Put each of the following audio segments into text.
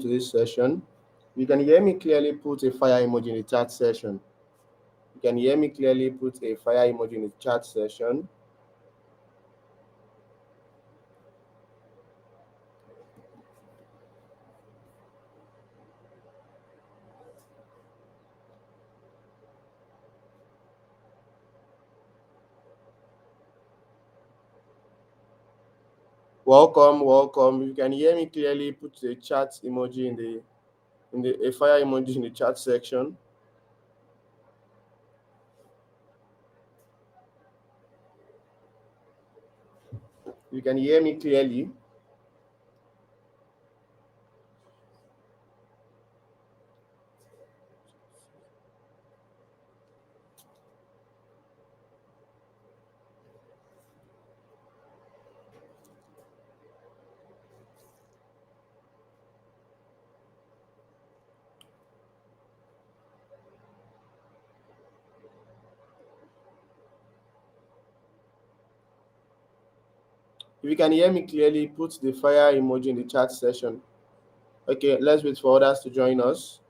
to this session. You can hear me clearly, put a fire emoji in the chat session. You can hear me clearly, put a fire emoji in the chat session. Welcome, welcome. You can hear me clearly, put a chat emoji in the a fire emoji in the chat section. You can hear me clearly. If you can hear me clearly, put the fire emoji in the chat session. Okay, let's wait for others to join us.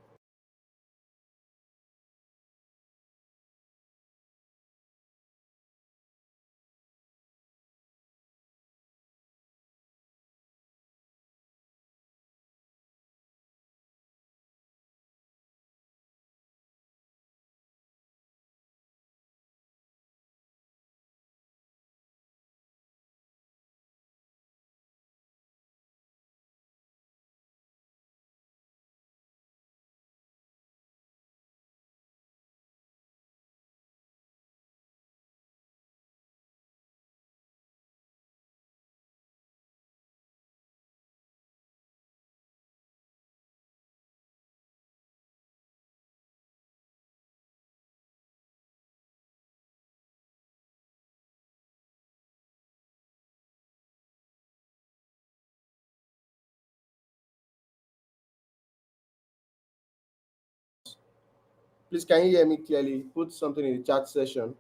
Please, can you hear me clearly? Put something in the chat session.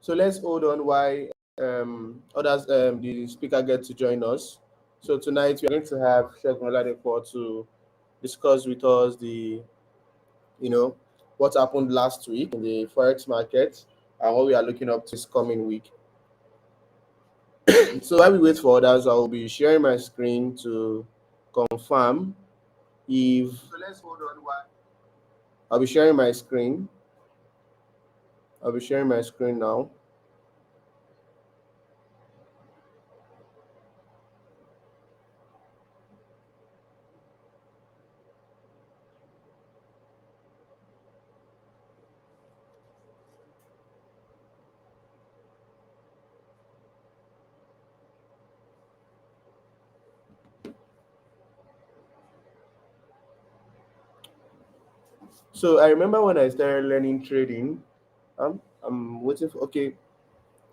So let's hold on while others, the speaker gets to join us. So tonight we are going to have Shegun Oladipo to discuss with us you know, what happened last week in the forex market and what we are looking up to this coming week. So while we wait for others, I will be sharing my screen to confirm if. So let's hold on while. I'll be sharing my screen. I'll be sharing my screen now. So I remember when I started learning trading. I'm waiting for okay.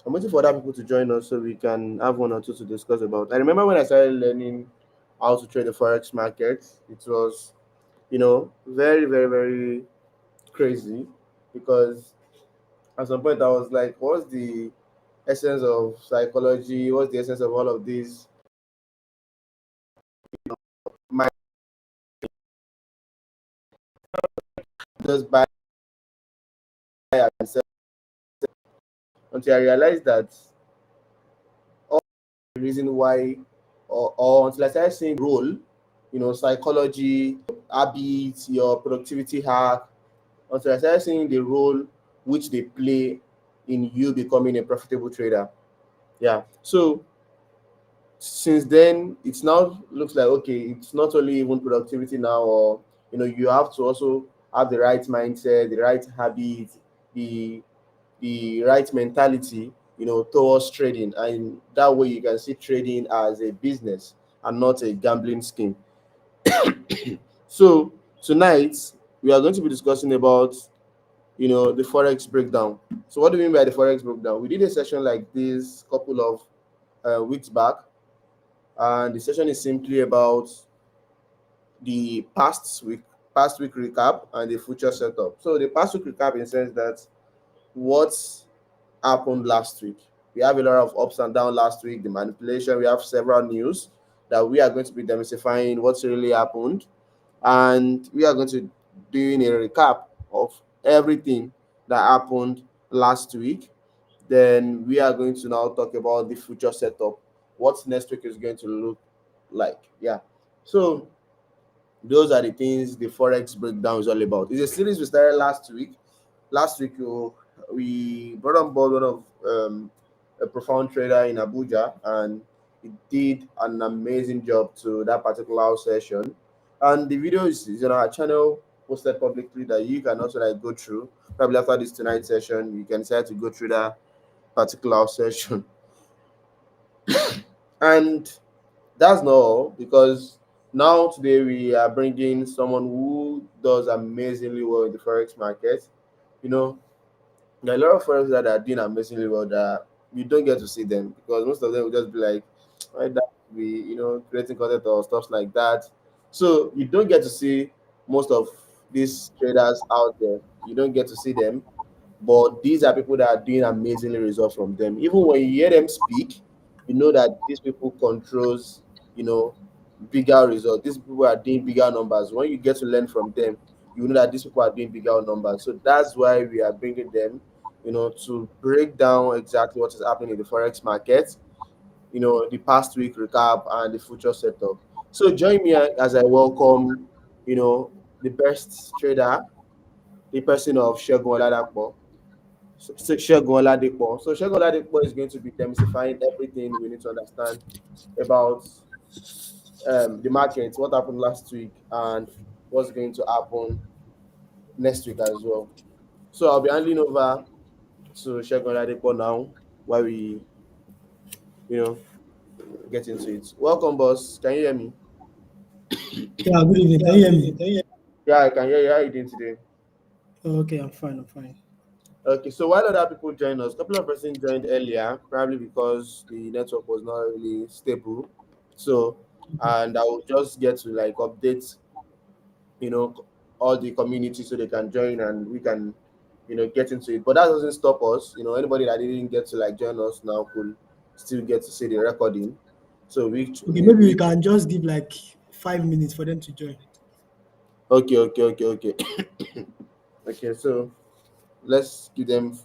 I'm waiting for other people to join us so we can have one or two to discuss about. I remember when I started learning how to trade the forex market. It was, very, very, very crazy because at some point I was like, what's the essence of psychology? What's the essence of all of this? My just buy and sell until I realized that all reason why, or until I started seeing role, psychology, habits, your productivity hack, until I started seeing the role which they play in you becoming a profitable trader. Yeah. So since then, it's now looks like okay, it's not only even productivity now, or you have to also have the right mindset, the right habits, the right mentality, towards trading, and that way you can see trading as a business and not a gambling scheme. So tonight we are going to be discussing about the forex breakdown. So what do we mean by the forex breakdown? We did a session like this couple of weeks back, and the session is simply about the past week recap and the future setup. So the past week recap in the sense that what happened last week. We have a lot of ups and downs last week, the manipulation. We have several news that we are going to be demystifying what's really happened, and we are going to doing a recap of everything that happened last week. Then we are going to now talk about the future setup, what next week is going to look like. Yeah. So those are the things the forex breakdown is all about. It's a series we started last week. Last week, we brought on board one of a profound trader in Abuja, and he did an amazing job to that particular session. And the video is on our channel, posted publicly, that you can also like go through. Probably after this tonight session, you can decide to go through that particular session. And that's not all, because now today we are bringing someone who does amazingly well in the forex market. You know, there are a lot of forex that are doing amazingly well that you don't get to see them, because most of them will just be like, "Why that be creating content or stuff like that." So you don't get to see most of these traders out there. You don't get to see them, but these are people that are doing amazingly results from them. Even when you hear them speak, you know that these people controls, you know, bigger results. These people are doing bigger numbers. When you get to learn from them, you know that these people are doing bigger numbers. So that's why we are bringing them, to break down exactly what is happening in the forex market, the past week recap and the future setup. So join me as I welcome, the best trader, the person of Shegun Oladapo. Shegun Oladipo. So Shegun Oladipo is going to be demystifying everything we need to understand about the market, what happened last week, and what's going to happen next week as well. So I'll be handing over to Shegun Oladipo now while we, you know, get into it. Welcome, boss. Can you hear me? Yeah, good evening. Can you hear me? Yeah, I can hear you. How are you doing today? Oh, okay, I'm fine. I'm fine. Okay, so while other people joined us, a couple of persons joined earlier, probably because the network was not really stable. So, and I will just get to like update, you know, all the community so they can join and we can, get into it. But that doesn't stop us. Anybody that didn't get to like join us now could still get to see the recording. So Okay, maybe we can just give like 5 minutes for them to join. okay, okay, okay, okay, okay. So let's give them.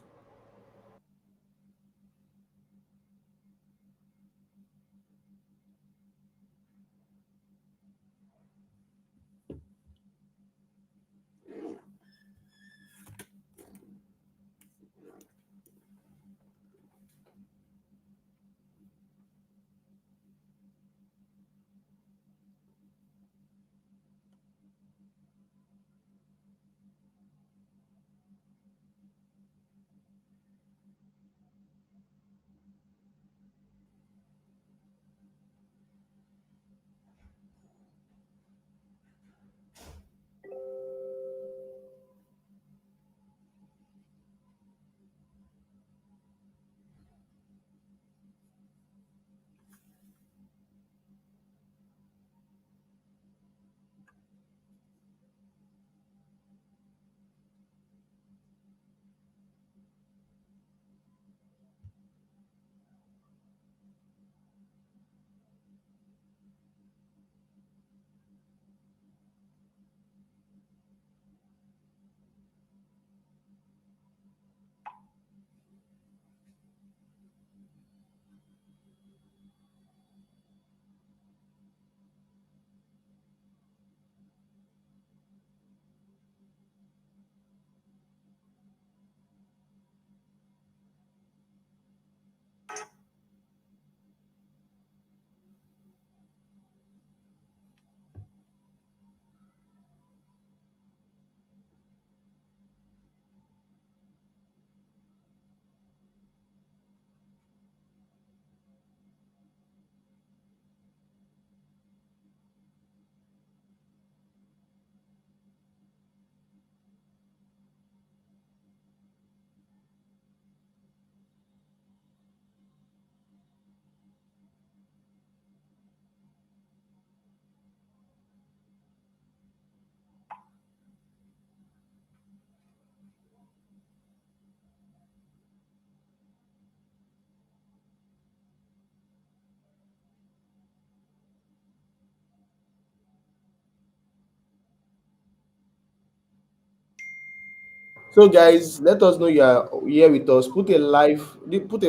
So guys, let us know you are here with us. Put a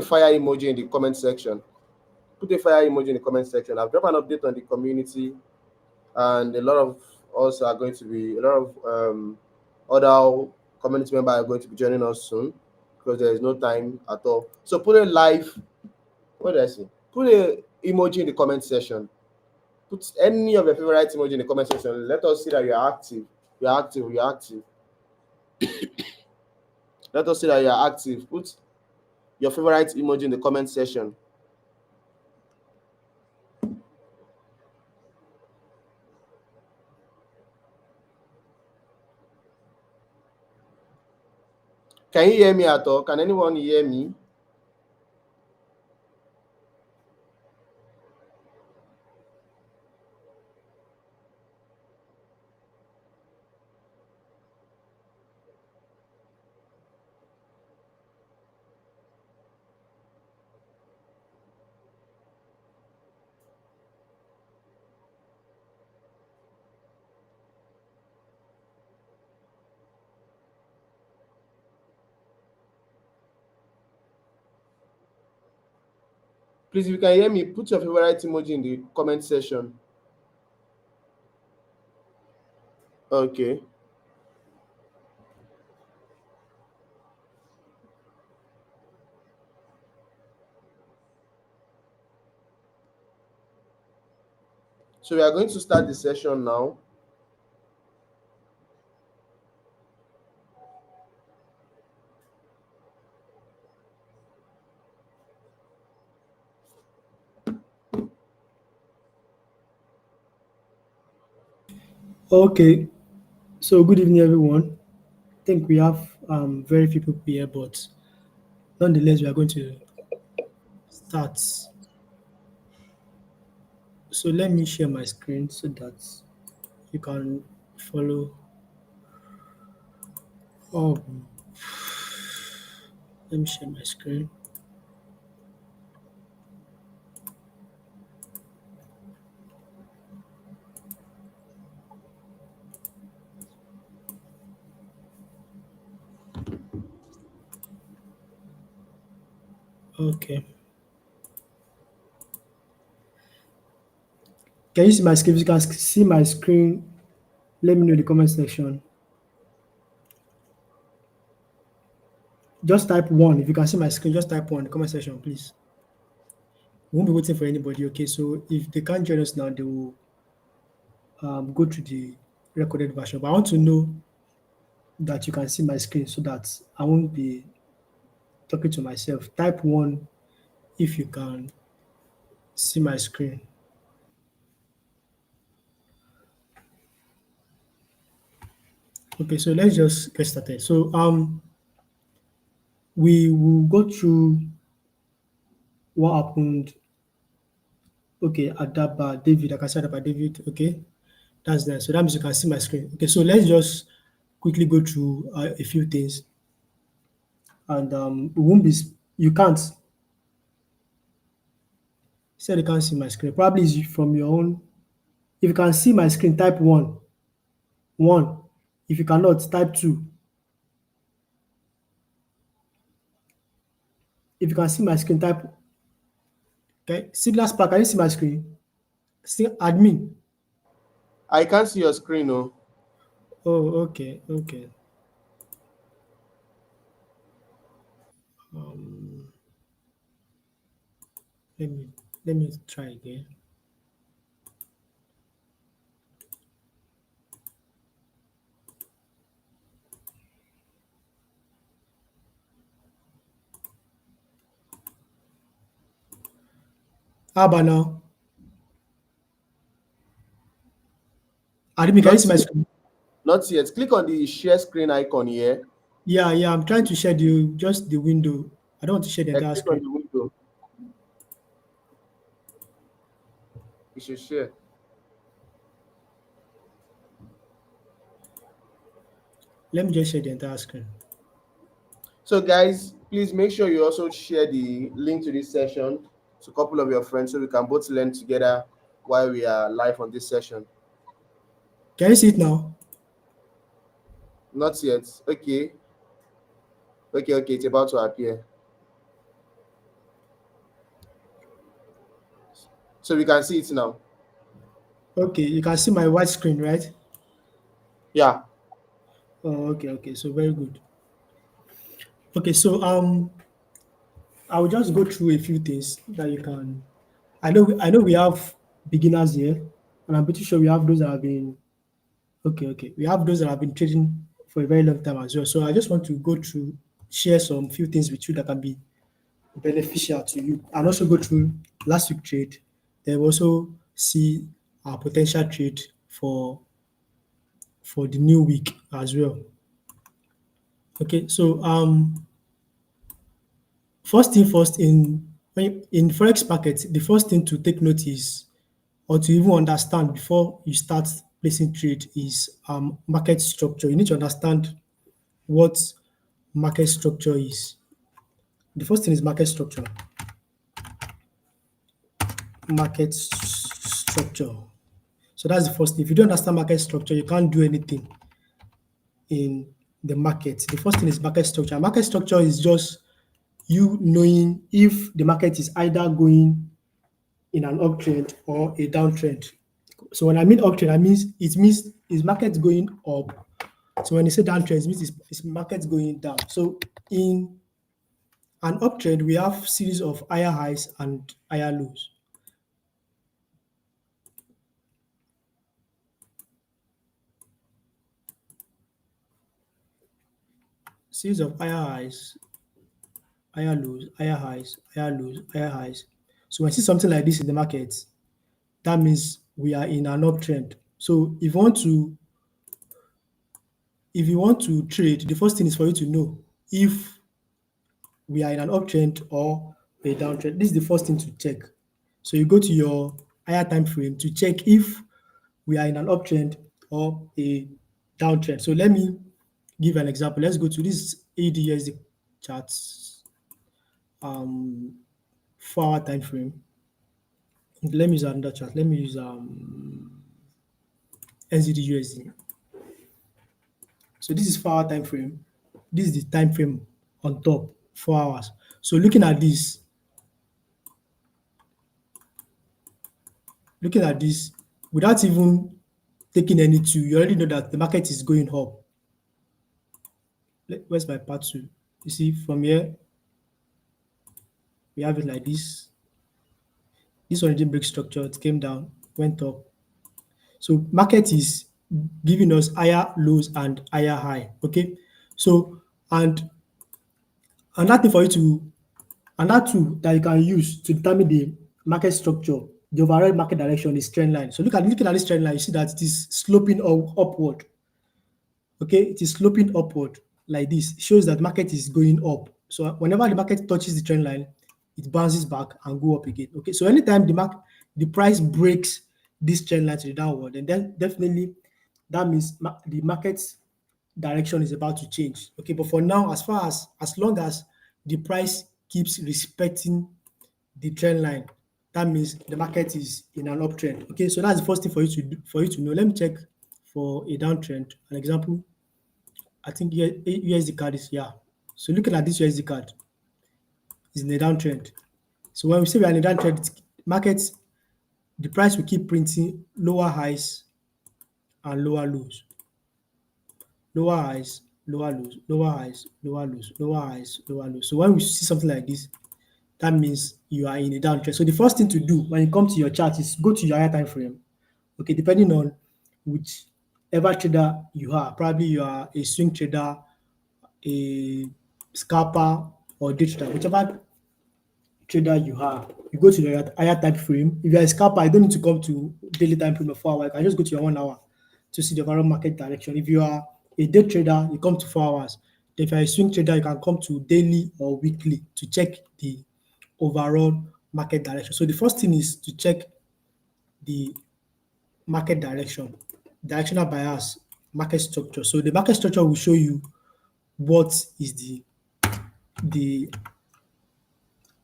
fire emoji in the comment section. Put a fire emoji in the comment section. I've dropped an update on the community, and a lot of us are going to be a lot of other community members are going to be joining us soon because there is no time at all. So put a live. What did I say? Put a emoji in the comment section. Put any of your favorite emoji in the comment section. Let us see that you are active. You are active. You are active. Let us see that you are active. Put your favorite emoji in the comment section. Can you hear me at all? Can anyone hear me? Please, if you can hear me, put your favorite emoji in the comment section. Okay. So we are going to start the session now. Okay, so good evening, everyone. I think we have very few people here, but nonetheless, we are going to start. So let me share my screen so that you can follow. Oh, let me share my screen. Okay. Can you see my screen? If you can see my screen, let me know in the comment section. Just type one. If you can see my screen, just type one in the comment section, please. We won't be waiting for anybody. Okay, so if they can't join us now, they will go to the recorded version. But I want to know that you can see my screen so that I won't be talking to myself. Type one if you can see my screen. Okay, so let's just get started. So we will go through what happened. Okay, Adaba David, I can see Adaba David. Okay, that's there. So that means you can see my screen. Okay, so let's just quickly go through a few things, and we won't be. You can't. Said you can't see my screen. Probably is from your own. If you can see my screen, type one. One. If you cannot, type two. If you can see my screen, type okay. Signal Spark, can you see my screen? See admin. I can't see your screen, oh. Oh, okay, okay. Um, let me let me try again. How about now? Admin, can you Not see my yet. screen? Not yet. Click on the share screen icon here Yeah, yeah. I'm trying to share just the window. I don't want to share the and entire click on screen. the window. You should share. Let me just share the entire screen. So guys, please make sure you also share the link to this session to a couple of your friends so we can both learn together while we are live on this session. Can you see it now? Not yet. Okay. Okay, okay, it's about to appear. So we can see it now. Okay, you can see my white screen, right? Yeah. Oh, okay, okay. So very good. Okay, so I will just go through a few things that you can. I know we have beginners here, and I'm pretty sure we have those that have been okay. Okay, we have those that have been trading for a very long time as well. So I just want to go through, share some few things with you that can be beneficial to you, and also go through last week trade. Then we also see our potential trade for the new week as well. Okay, so first thing first, in forex market, the first thing to take note is, or to even understand before you start placing trade, is market structure. You need to understand what market structure is. The first thing is market structure. Structure. So that's the first thing. If you don't understand market structure, you can't do anything in the market. The first thing is market structure. Market structure is just you knowing if the market is either going in an uptrend or a downtrend. So when I mean uptrend, it means is market going up. So when you say downtrend, it means it's market going down. So in an uptrend, we have series of higher highs and higher lows. Series of higher highs, higher lows, higher highs, higher lows, higher highs. So when you see something like this in the market, that means we are in an uptrend. So if you want to trade, the first thing is for you to know if we are in an uptrend or a downtrend. This is the first thing to check. So you go to your higher time frame to check if we are in an uptrend or a downtrend. So let me give an example. Let's go to this ADUSD charts, um 4 hour time frame. Let me use another chart. Let me use NZD USD. So this is 4 hour time frame. This is the time frame on top, 4 hours. So looking at this, without even taking any two, you already know that the market is going up. Where's my part two? You see, from here, we have it like this. This one didn't break structure, it came down, went up. So market is giving us higher lows and higher high. Okay. So and another thing for you to another tool that you can use to determine the market structure, the overall market direction, is trend line. So looking at this trend line, you see that it is sloping upward. Okay, it is sloping upward like this. It shows that market is going up. So whenever the market touches the trend line, it bounces back and go up again. Okay, so anytime the price breaks this trend line to the downward, then definitely that means the market's direction is about to change. Okay, but for now, as long as the price keeps respecting the trend line, that means the market is in an uptrend. Okay, so that's the first thing for you to know. Let me check for a downtrend. An example, I think USD card is, yeah. So looking at this USD card is in a downtrend. So when we say we are in a downtrend, markets, the price will keep printing lower highs and lower lows, lower highs, lower lows, lower highs, lower lows, lower highs, lower lows. So when we see something like this, that means you are in a downtrend. So the first thing to do when it comes to your chart is go to your higher time frame. Okay, depending on whichever trader you are, probably you are a swing trader, a scalper, or day trader, whichever trader you are, you go to your higher time frame. If you're a scalper, you don't need to come to daily time frame of 4 hours. You can just go to your 1 hour to see the overall market direction. If you are a day trader, you come to 4 hours. If you're a swing trader, you can come to daily or weekly to check the overall market direction. So the first thing is to check the market direction, directional bias, market structure. So the market structure will show you what is the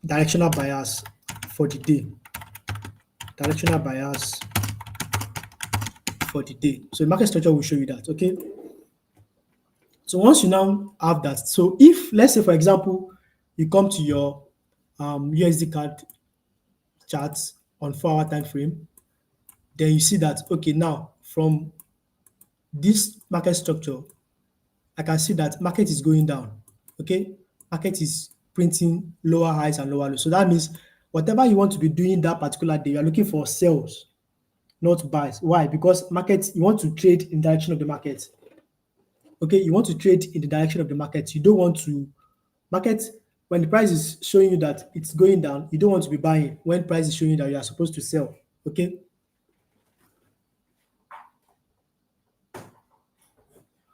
directional bias for the day. Directional bias for the day. So the market structure will show you that. Okay. So once you now have that, so if let's say for example, you come to your USD card charts on 4 hour time frame, then you see that okay now from this market structure, I can see that market is going down. Okay, market is printing lower highs and lower lows. So that means whatever you want to be doing that particular day, you are looking for sales, not buys. Why? Because market you want to trade in direction of the market. Okay, you want to trade in the direction of the market. You don't want to market when the price is showing you that it's going down. You don't want to be buying when price is showing you that you are supposed to sell. Okay,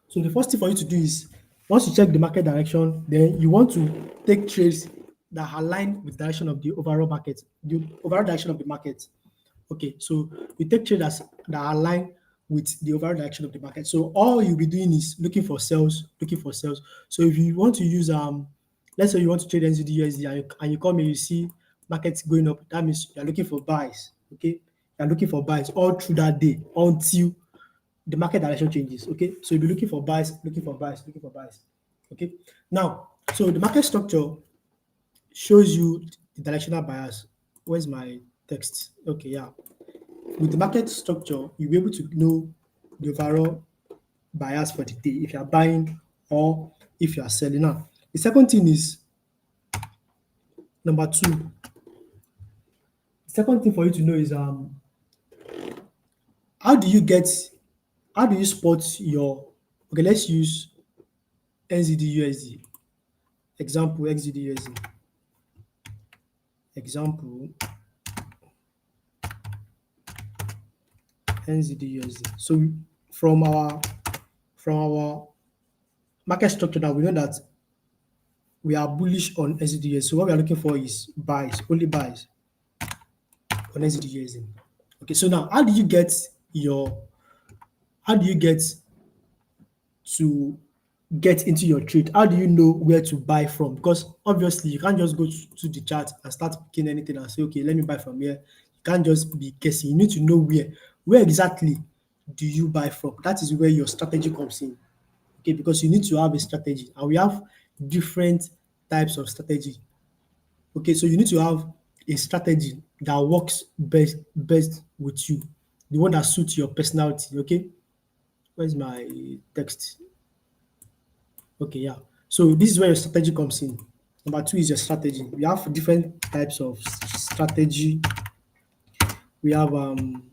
so the first thing for you to do is once you check the market direction, then you want to take trades that align with the direction of the overall market, the overall direction of the market. Okay, so you take trades that align with the overall direction of the market. So all you'll be doing is looking for sales, looking for sales. So if you want to use let's say you want to trade NZD and you come and you see markets going up, that means you're looking for buys. Okay, you're looking for buys all through that day until the market direction changes. Okay, so you'll be looking for buys, looking for buys, looking for buys. Okay, now so the market structure shows you the directional bias. Where's my text? Okay, yeah. With the market structure, you'll be able to know the overall bias for the day if you are buying or if you are selling. Now, the second thing is number two. The second thing for you to know is how do you get how do you spot your okay, let's use NZD USD. Example XZD USD. Example NZD USD. So from our from our market structure now, we know that we are bullish on NZD. So what we are looking for is buys, only buys on NZD. Okay, so now your how do you get to get into your trade? How do you know where to buy from? Because obviously you can't just go to the chart and start picking anything and say, okay, let me buy from here. You can't just be guessing. You need to know where exactly do you buy from. That is where your strategy comes in. Okay, because you need to have a strategy, and we have different types of strategy. Okay, so you need to have a strategy that works best with you, the one that suits your personality. Okay, where's my text? Okay, yeah. So this is where your strategy comes in. Number two is your strategy. We have different types of strategy. We have um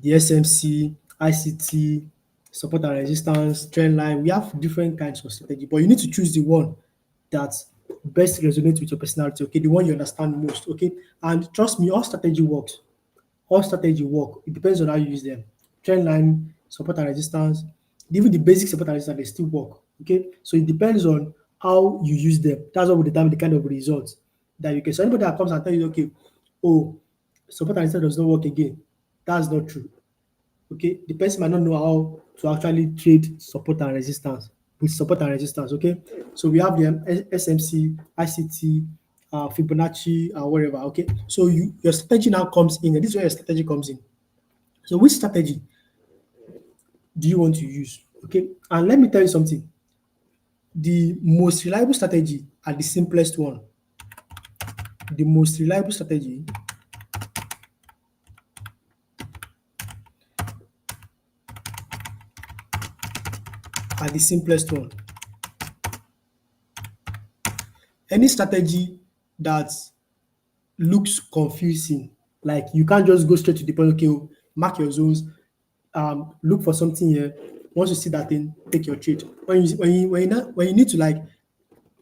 the SMC, ICT, support and resistance, trend line. We have different kinds of strategy, but you need to choose the one that best resonates with your personality. Okay, the one you understand most. Okay, and trust me, all strategy work. It depends on how you use them. Trend line, support and resistance, even the basic support and resistance, they still work. Okay, so it depends on how you use them. That's what will determine the kind of results that you get. So anybody that comes and tell you, okay, oh, support and resistance does not work again, that's not true. Okay, the person might not know how to actually trade support and resistance with support and resistance. Okay, so we have the SMC, ICT, Fibonacci, and whatever. Okay, so your strategy now comes in, and this is where your strategy comes in. So which strategy do you want to use? Okay, and let me tell you something. The most reliable strategy are the simplest one. The most reliable strategy are the simplest one. Any strategy that looks confusing. Like you can't just go straight to the point, okay, oh, mark your zones, look for something here. Once you see that thing, take your trade. When you need to like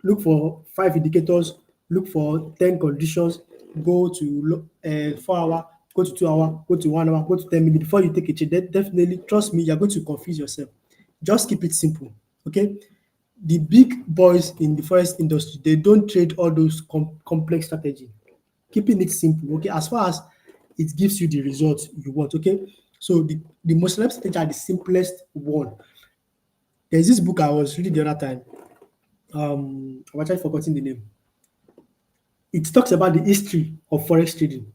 look for 5 indicators, look for 10 conditions, go to 4 hour, go to 2 hour, go to 1 hour, go to 10 minutes before you take a trade. Definitely trust me, you're going to confuse yourself. Just keep it simple. Okay. The big boys in the forex industry, they don't trade all those complex strategy. Keeping it simple, okay, as far as it gives you the results you want, okay. So the most reliable strategy are the simplest one. There's this book I was reading the other time. I'm actually forgetting the name. It talks about the history of forex trading,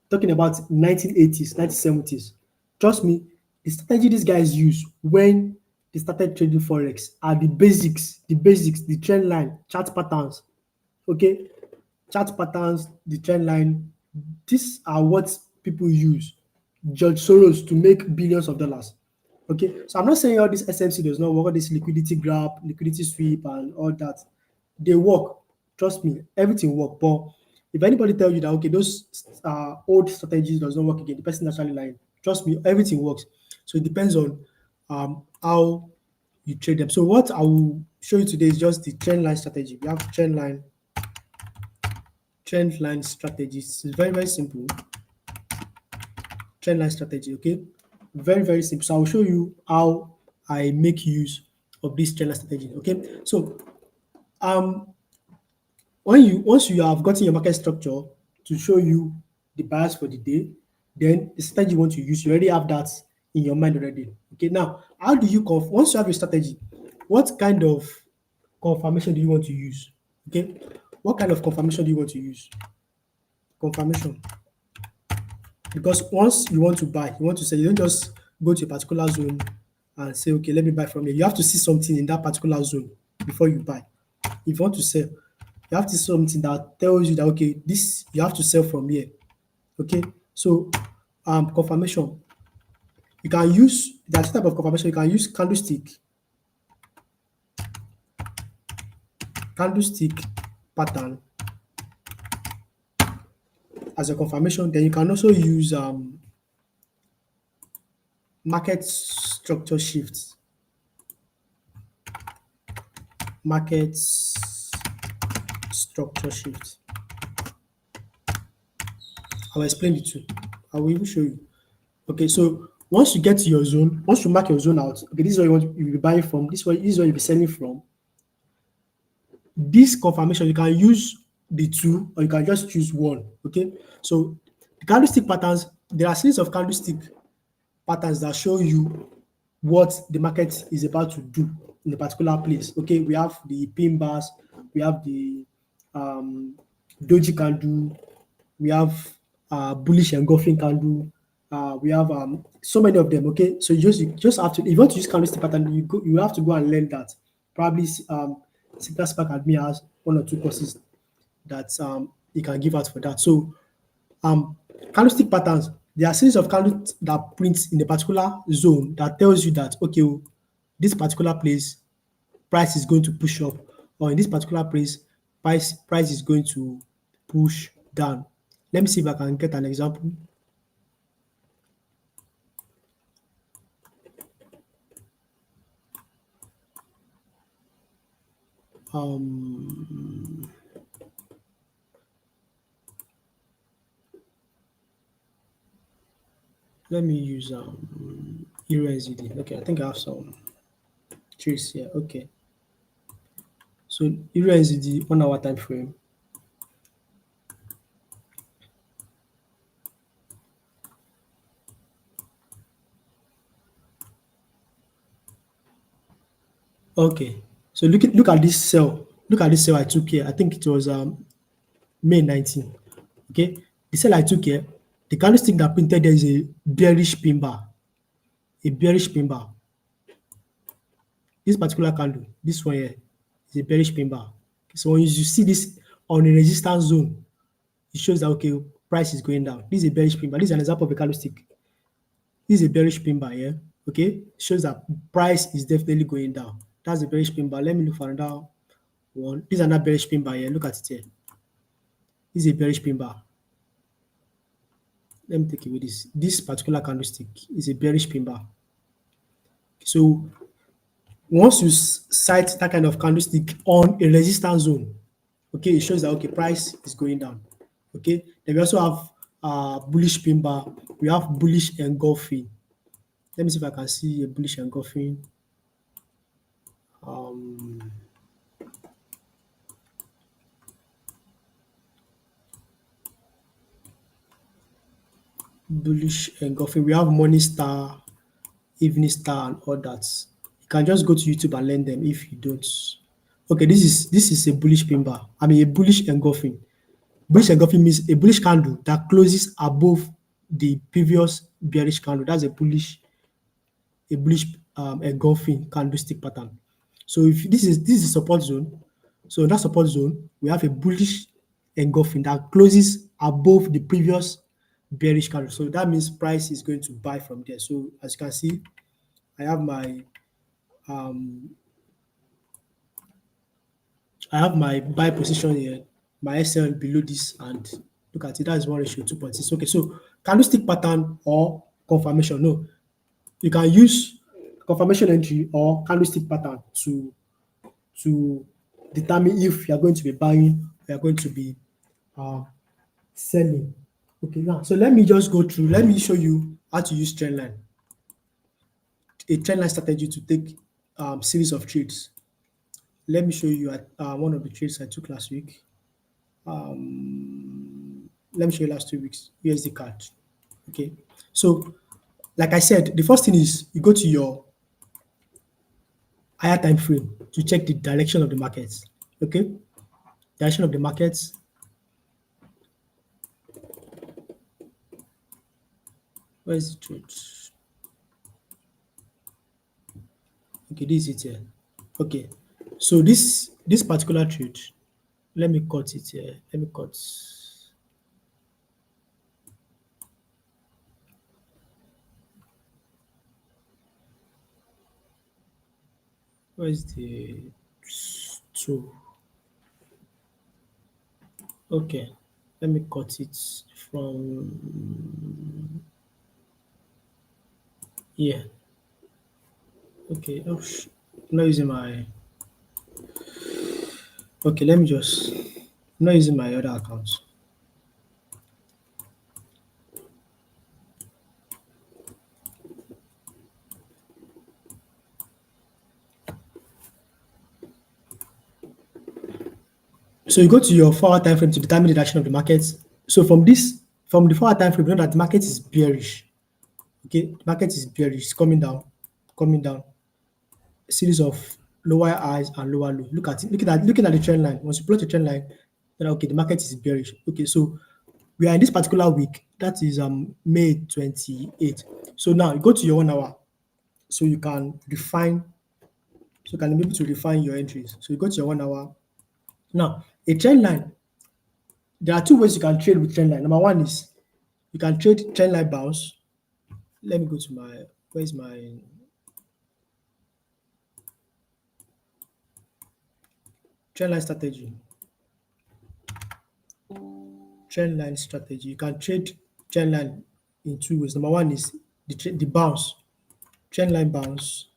talking about 1980s, 1970s. Trust me, the strategy these guys use when they started trading forex are the basics, the trend line, chart patterns. Okay, chart patterns, the trend line. These are what people use George Soros to make billions of dollars. Okay, so I'm not saying all this SMC does not work, all this liquidity grab, liquidity sweep, and all that. They work. Trust me, everything work. But if anybody tell you that okay, those old strategies does not work again, the person actually lying. Trust me, everything works. So it depends on how you trade them. So what I will show you today is just the trend line strategy. We have trend line strategies. It's very, very simple. Trend line strategy, okay? Very, very simple. So I'll show you how I make use of this trend line strategy. Okay. So um once you have gotten your market structure to show you the bias for the day, then the strategy you want to use, you already have that in your mind already. Okay, now how do you once you have your strategy, what kind of confirmation do you want to use? Okay, what kind of confirmation do you want to use? Confirmation. Because once you want to buy, you want to sell, you don't just go to a particular zone and say, okay, let me buy from here. You have to see something in that particular zone before you buy. If you want to sell, you have to see something that tells you that okay, this you have to sell from here. Okay, so confirmation. You can use that type of confirmation. You can use candlestick pattern as a confirmation. Then you can also use market structure shifts. Market structure shifts. I'll explain it too. I will even show you. Okay, so once you get to your zone, once you mark your zone out, okay, this is where you'll be buying from, this is where you'll be selling from. This confirmation, you can use the two or you can just choose one. Okay, so the candlestick patterns, there are series of candlestick patterns that show you what the market is about to do in a particular place. Okay, we have the pin bars, we have the um, doji candle, we have bullish engulfing candle, we have so many of them. Okay, so you just have to, if you want to use candlestick pattern, you have to go and learn that. Probably Signal Spark Academy has one or two courses that you can give out for that. So um, candlestick patterns, there are series of candles that prints in a particular zone that tells you that okay, oh, this particular place price is going to push up, or in this particular place price is going to push down. Let me see if I can get an example. Um, Let me use Euro NZD. Okay, I think I have some trees here. Okay, so Euro NZD 1 hour time frame. Okay, so look at this sell. Look at this sell I took here. I think it was May 19. Okay, the sell I took here, the candlestick that printed there is a bearish pin bar. A bearish pin bar. This particular candle, this one here, is a bearish pin bar. So when you see this on a resistance zone, it shows that okay, price is going down. This is a bearish pin bar. This is an example of a candlestick. This is a bearish pin bar here. Okay, shows that price is definitely going down. That's a bearish pin bar. Let me look for another one. This is another bearish pin bar here. Look at it here. This is a bearish pin bar. Let me take away this. This particular candlestick is a bearish pin bar. So once you cite that kind of candlestick on a resistance zone, okay, it shows that okay, price is going down. Okay, then we also have bullish pin bar. We have bullish engulfing. Let me see if I can see a bullish engulfing. Um, Bullish engulfing. We have morning star, evening star, and all that. You can just go to YouTube and learn them if you don't. Okay, this is a bullish pin bar. I mean a bullish engulfing. Bullish engulfing means a bullish candle that closes above the previous bearish candle. That's a bullish a bullish engulfing candlestick pattern. So if this is support zone, so in that support zone we have a bullish engulfing that closes above the previous bearish candle. So that means price is going to buy from there. So as you can see, I have my um I have my buy position here, my SL below this, and look at it. That is 1 ratio 2.6. Okay, so candlestick pattern or confirmation. No, you can use confirmation entry or candlestick pattern to determine if you are going to be buying or you are going to be uh, selling. Okay, now so let me just go through. Let me show you how to use trend line, a trend line strategy to take series of trades. Let me show you at one of the trades I took last week. Let me show you last 2 weeks USD card. Okay, so like I said, the first thing is you go to your higher time frame to check the direction of the markets. Okay, direction of the markets. Where is the trade? Okay, this is it here. Okay, so this particular trade, let me cut it here. Let me cut. Where is the two? Okay, let me cut it from here. Okay, oh, I'm not using my. Okay, let me just. I'm not using my other account. So you go to your 4 hour time frame to determine the direction of the market. So from the 4 hour time frame, you know that the market is bearish. Okay, the market is bearish, it's coming down. A series of lower highs and lower low. Look at it, looking at the trend line. Once you plot the trend line, then okay, the market is bearish. Okay, so we are in this particular week. That is May 28th. So now you go to your 1 hour, so you can refine. So you can be able to refine your entries. So you go to your 1 hour. Now a trend line. There are two ways you can trade with trend line. Number one is you can trade trend line bounce. Let me go to my where's my trend line strategy. Trend line strategy. You can trade trend line in two ways. Number one is the bounce, trend line bounce.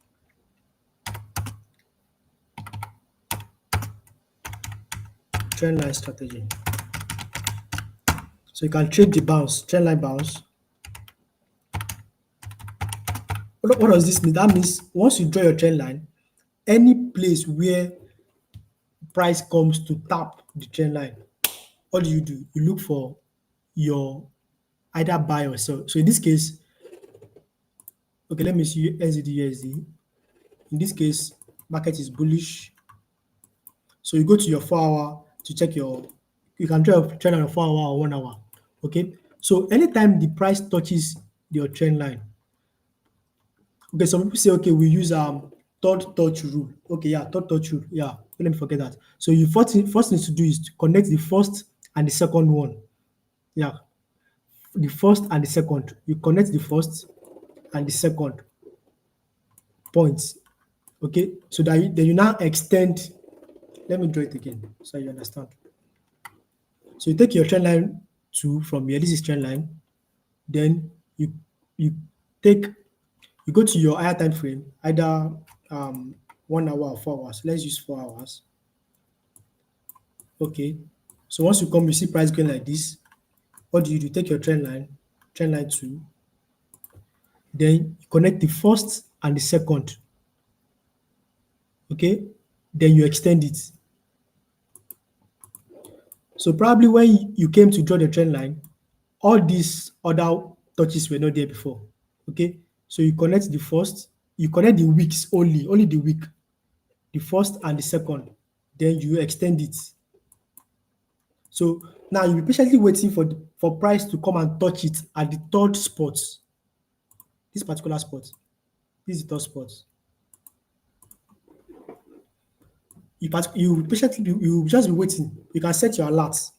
Trend line strategy. So you can trade the bounce, trend line bounce. What does this mean? That means once you draw your trend line, any place where price comes to tap the trend line, what do? You look for your either buy or sell. So in this case, okay, let me see SZD USD. In this case, market is bullish. So you go to your 4 hour to check you can trade on a 4 hour or 1 hour. Okay. So anytime the price touches your trend line, okay, some people say, okay, we use third touch rule. Okay, yeah, third touch rule. Yeah, let me forget that. So you first thing to do is to connect the first and the second one. Yeah, the first and the second. You connect the first and the second points. Okay, so that then you now extend. Let me draw it again so you understand. So you take your trend line two from here. This is trend line. Then you take you go to your higher time frame, either 1 hour or 4 hours. Let's use 4 hours. Okay. So once you come, you see price going like this. What do? You take your trend line two, then you connect the first and the second. Okay. Then you extend it. So probably when you came to draw the trend line, all these other touches were not there before. Okay. So you connect the first, you connect the weeks only the week, the first and the second. Then you extend it. So now you'll be patiently waiting for price to come and touch it at the third spot, this particular spot. This is the third spot. You patiently you just be waiting. You can set your alerts.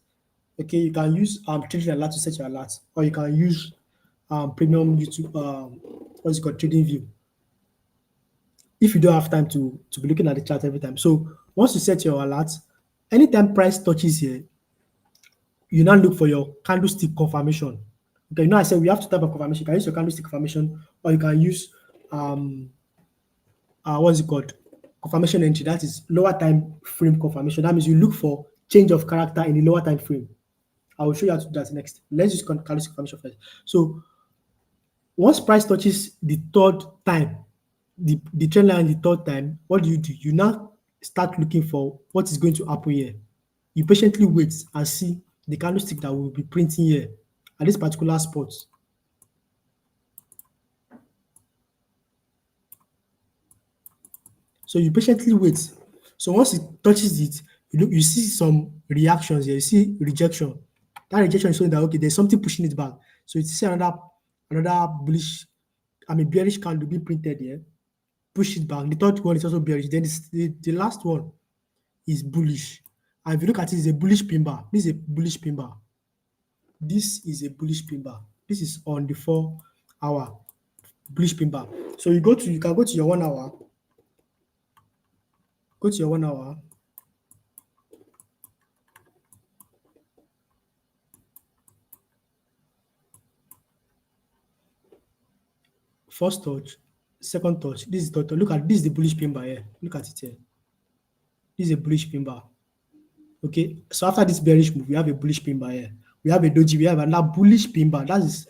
Okay, you can use trading alert to set your alerts, or you can use premium YouTube what's it called, trading view, if you don't have time to be looking at the chart every time. So once you set your alerts, anytime price touches here, you now look for your candlestick confirmation. Okay, I said we have two type of confirmation. You can use your candlestick confirmation, or you can use um what's it called? Confirmation entry. That is lower time frame confirmation. That means you look for change of character in the lower time frame. I will show you how to do that next. Let's use candlestick confirmation first. So once price touches the third time, the trend line the third time, what do? You now start looking for what is going to happen here. You patiently wait and see the candlestick that will be printing here at this particular spot. So you patiently wait. So once it touches it, you see some reactions here. You see rejection. That rejection is showing that okay, there's something pushing it back. So you see another bullish, bearish candle be printed here. Push it back. The third one is also bearish. Then the last one is bullish. And if you look at it, it's a bullish pin bar. This is a bullish pin bar. This is a bullish pin bar. This is on the 4 hour bullish pin bar. So you can go to your 1 hour. Go to your 1 hour. First touch, second touch. This is third touch. Look at this is the bullish pin bar here. Look at it here. This is a bullish pin bar. Okay. So after this bearish move, we have a bullish pin bar here. We have a doji. We have another bullish pin bar. That is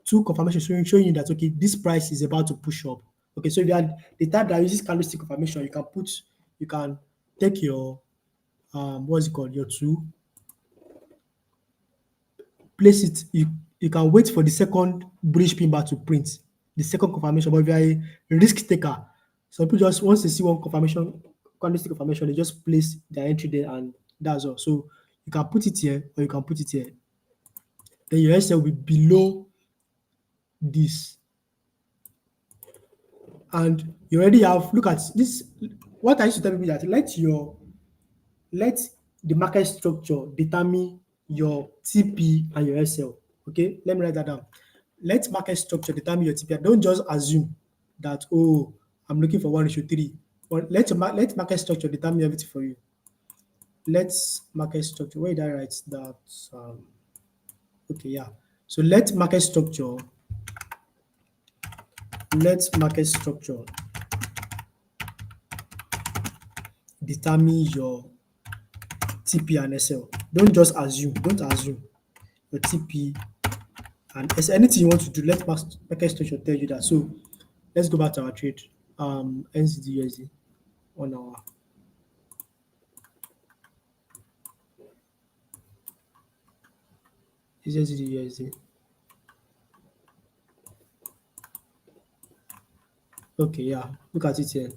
two confirmations showing you that okay, this price is about to push up. Okay, so if you had the type that uses candlestick confirmation, you can take your what's it called, your tool, place it. You can wait for the second bullish pin bar to print, the second confirmation. But if you are a risk taker, some people just once they see one confirmation, candlestick confirmation, they just place their entry there and that's all. So you can put it here or you can put it here. Then your SL will be below this. And you already have, look at this. What I used to tell people that let the market structure determine your TP and your SL. Okay, let me write that down. Let market structure determine your TP. Don't just assume that oh, I'm looking for 1:3. But let market structure determine everything for you. Let's market structure. Where did I write that? Okay, yeah. So let market structure determine your TP and SL. Don't just assume. Don't assume your TP and SL. Anything you want to do, let market structure tell you that. So let's go back to our trade. NZD USD on our NZD USD. Okay, yeah. Look at it here.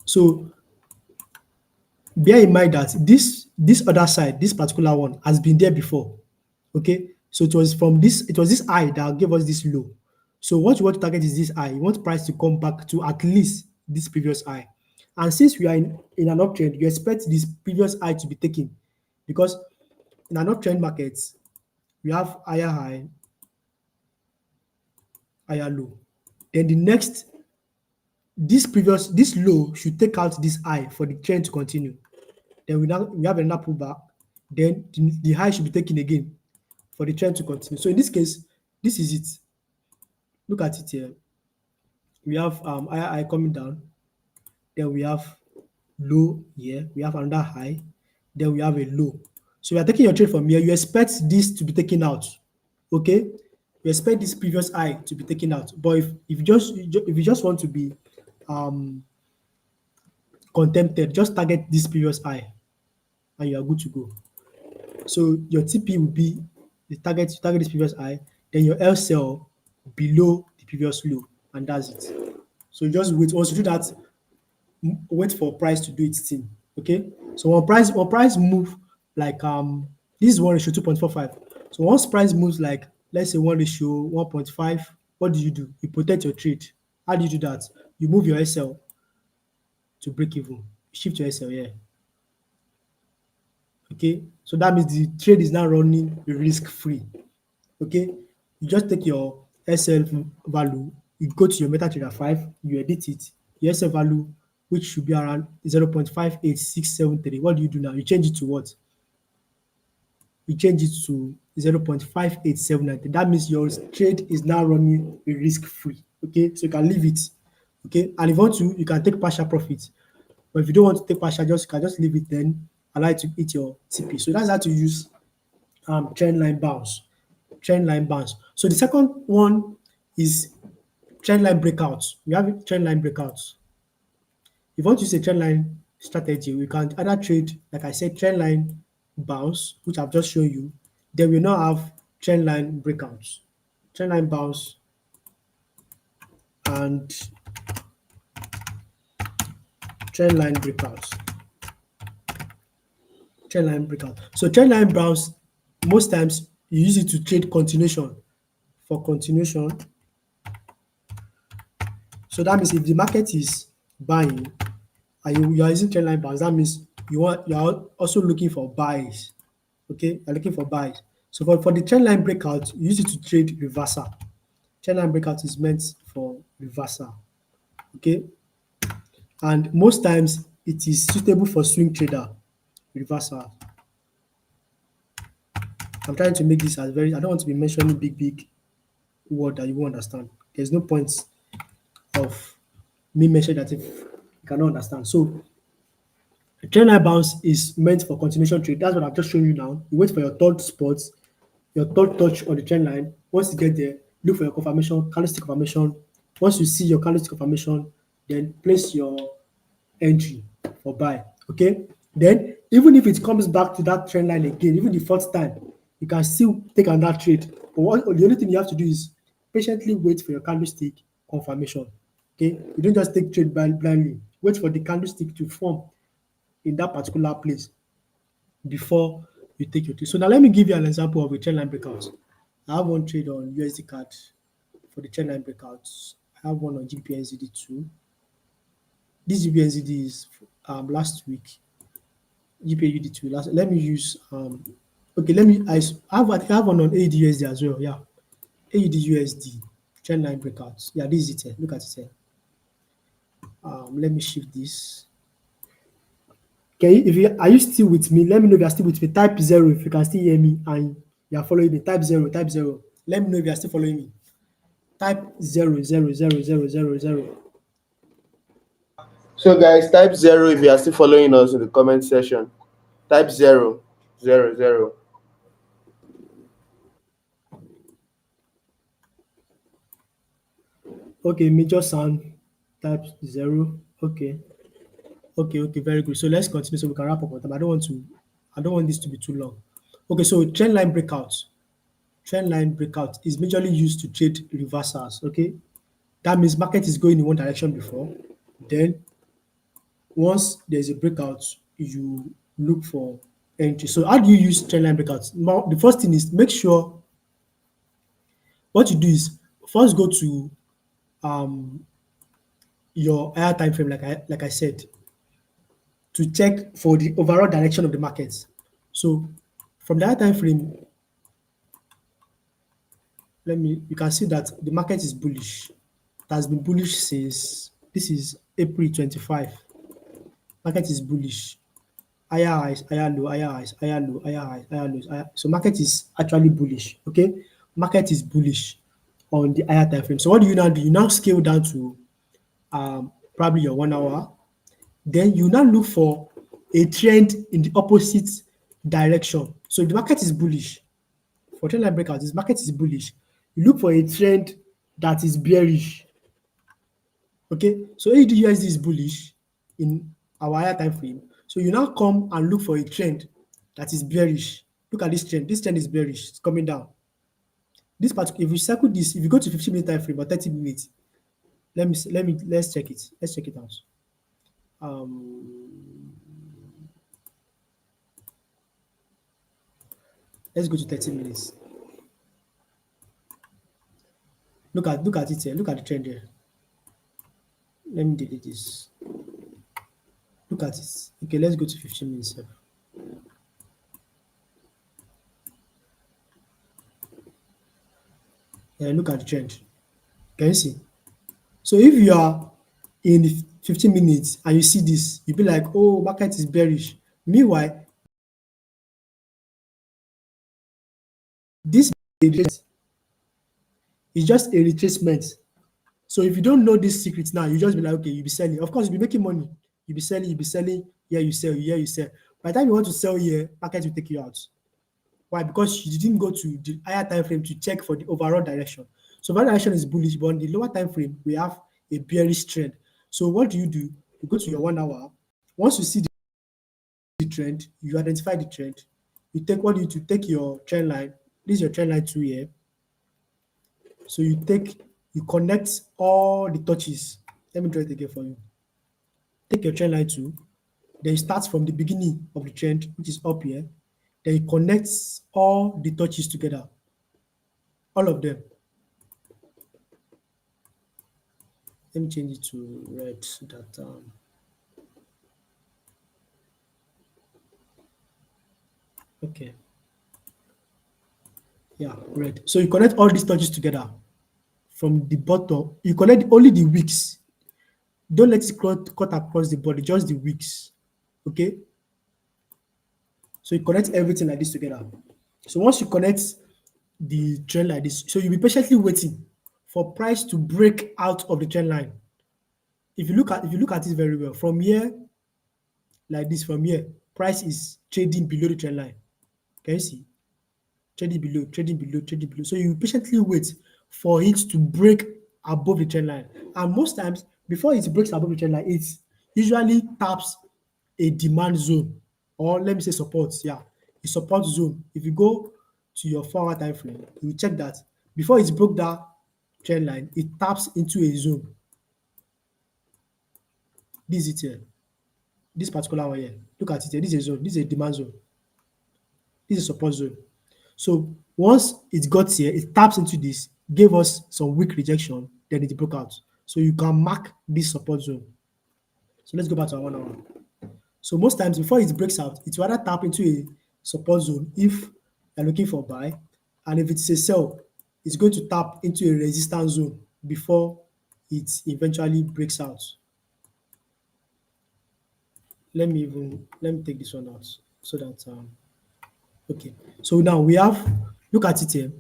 So bear in mind that this other side, this particular one, has been there before. Okay, so it was this high that gave us this low. So what you want to target is this high. You want price to come back to at least this previous high. And since we are in an uptrend, you expect this previous high to be taken because in an uptrend market, we have higher high, higher low. Then the next, this low should take out this high for the trend to continue. Then we have another pullback. Then the high should be taken again for the trend to continue. So in this case, this is it. Look at it here. We have high coming down. Then we have low here. We have another high. Then we have a low. So you are taking your trade from here. You expect this to be taken out. Okay? You expect this previous high to be taken out. But if you just want to be contented, just target this previous high and you are good to go. So your TP will be you target this previous high, then your L cell below the previous low, and that's it. So you just wait. Once you do that, wait for price to do its thing. Okay. So when price move like this is 1:2.45. So once price moves like let's say 1:1.5, what do? You protect your trade. How do you do that? You move your SL to break even. Shift your SL here. Okay, so that means the trade is now running risk free. Okay, you just take your SL value, you go to your MetaTrader 5, you edit it, your SL value, which should be around 0.58673. What do you do now? You change it to what? You change it to 0.58793. That means your trade is now running risk free. Okay, so you can leave it. Okay, and if you want to, you can take partial profit. But if you don't want to take partial, just you can just leave it, then allow it to eat your TP. So that's how to use trend line bounce. Trend line bounce. So the second one is trend line breakouts. We have trend line breakouts. If you want to use a trend line strategy, we can either trade, like I said, trend line bounce, which I've just shown you. Then we now have trend line breakouts, trend line bounce, and trend line breakouts. Trend line breakout. So trend line bounce, most times you use it to trade continuation. For continuation, so that means if the market is buying and you are using trend line bounce, that means you are also looking for buys. Okay, you're looking for buys. So for the trend line breakout, you use it to trade reversal. Trend line breakout is meant for reversal. Okay, and most times it is suitable for swing trader reversal. I'm trying to make this as very. I don't want to be mentioning big word that you won't understand. There's no point of me mentioning that if you cannot understand. So a trend line bounce is meant for continuation trade. That's what I've just shown you now. You wait for your third spot, your third touch on the trend line. Once you get there, look for your confirmation, candlestick confirmation. Once you see your candlestick confirmation, then place your entry for buy. Okay. Then even if it comes back to that trend line again, even the fourth time, you can still take on that trade. But the only thing you have to do is patiently wait for your candlestick confirmation. Okay. You don't just take trade blindly. Wait for the candlestick to form in that particular place before you take your trade. So now let me give you an example of a trend line breakout. I have one trade on USD card for the trend line breakouts. I have one on GPNZD2. This GPNZD is last week. GPUD2 last. Let me use okay. Let me. I have one on AUDUSD as well. Yeah, AUDUSD trend line breakouts. Yeah, this is it. Look at it here. Let me shift this. Okay, if you are you still with me? Let me know if you are still with me. Type zero if you can still hear me and you are following me. Type zero. Type zero. Let me know if you are still following me. Type zero zero zero zero zero zero. So guys, type zero if you are still following us in the comment section. Type zero, zero, zero. Okay, major sound. Type zero. Okay. Okay, very good. So let's continue so we can wrap up on time. I don't want this to be too long. Okay, so trend line breakouts. Trend line breakout is majorly used to trade reversals. Okay, that means market is going in one direction before. Then once there's a breakout, you look for entry. So how do you use trend line breakouts? Now, the first thing is make sure what you do is first go to um your higher time frame, like I said, to check for the overall direction of the market. So from the higher time frame, you can see that the market is bullish. It has been bullish since this is April 25. Market is bullish. Higher highs, higher low, higher highs, higher low, higher highs, higher lows. So market is actually bullish. Okay, market is bullish on the higher time frame. So what do you now do? You now scale down to probably your 1 hour. Then you now look for a trend in the opposite direction. So if the market is bullish, for trend line breakout, this market is bullish. You look for a trend that is bearish. Okay, so AUD/USD is bullish in our higher time frame. So you now come and look for a trend that is bearish. Look at this trend. This trend is bearish. It's coming down. This particular, if you circle this, if you go to 15-minute time frame or 30 minutes, let's check it. Let's check it out. Um, let's go to 30 minutes. Look at it here. Look at the trend here. Let me delete this. Look at it. Okay, let's go to 15 minutes sef. Look at the trend. Can you see? So if you are in the 15 minutes and you see this, you'll be like, oh, market is bearish. Meanwhile, this is just a retracement. So if you don't know this secret now, you just be like, okay, you'll be selling. Of course, you'll be making money. You'll be selling, here you sell, here you sell. By the time you want to sell here, market will take you out. Why? Because you didn't go to the higher time frame to check for the overall direction. So overall direction is bullish, but on the lower time frame, we have a bearish trend. So what do? You go to your 1 hour. Once you see the trend, you identify the trend. You take what you to take your trend line. This is your trend line 2 here. So you connect all the touches. Let me draw it again for you. Take your trend line 2, then you start from the beginning of the trend, which is up here. Then you connect all the touches together, all of them. Let me change it to red so that okay. Yeah, red. So you connect all these touches together from the bottom. You connect only the wicks. Don't let it cut across the body, just the wicks. Okay. So you connect everything like this together. So once you connect the trend like this, so you'll be patiently waiting for price to break out of the trend line. If you look at it very well, from here, like this, from here, price is trading below the trend line. Can you see? Trading below, trading below, trading below. So you patiently wait for it to break above the trend line. And most times, before it breaks above the trend line, it usually taps a demand zone, or let me say support. Yeah, a support zone. If you go to your 4 hour time frame, you will check that before it broke that trend line, it taps into a zone. This is it here. This particular one here. Look at it here. This is a zone. This is a demand zone. This is a support zone. So once it got here, it taps into this, gave us some weak rejection, then it broke out. So you can mark this support zone. So let's go back to our 1 hour. So most times before it breaks out, it rather tap into a support zone if you're looking for buy, and if it's a sell, it's going to tap into a resistance zone before it eventually breaks out. Let me take this one out so that okay. So now we have, look at it here.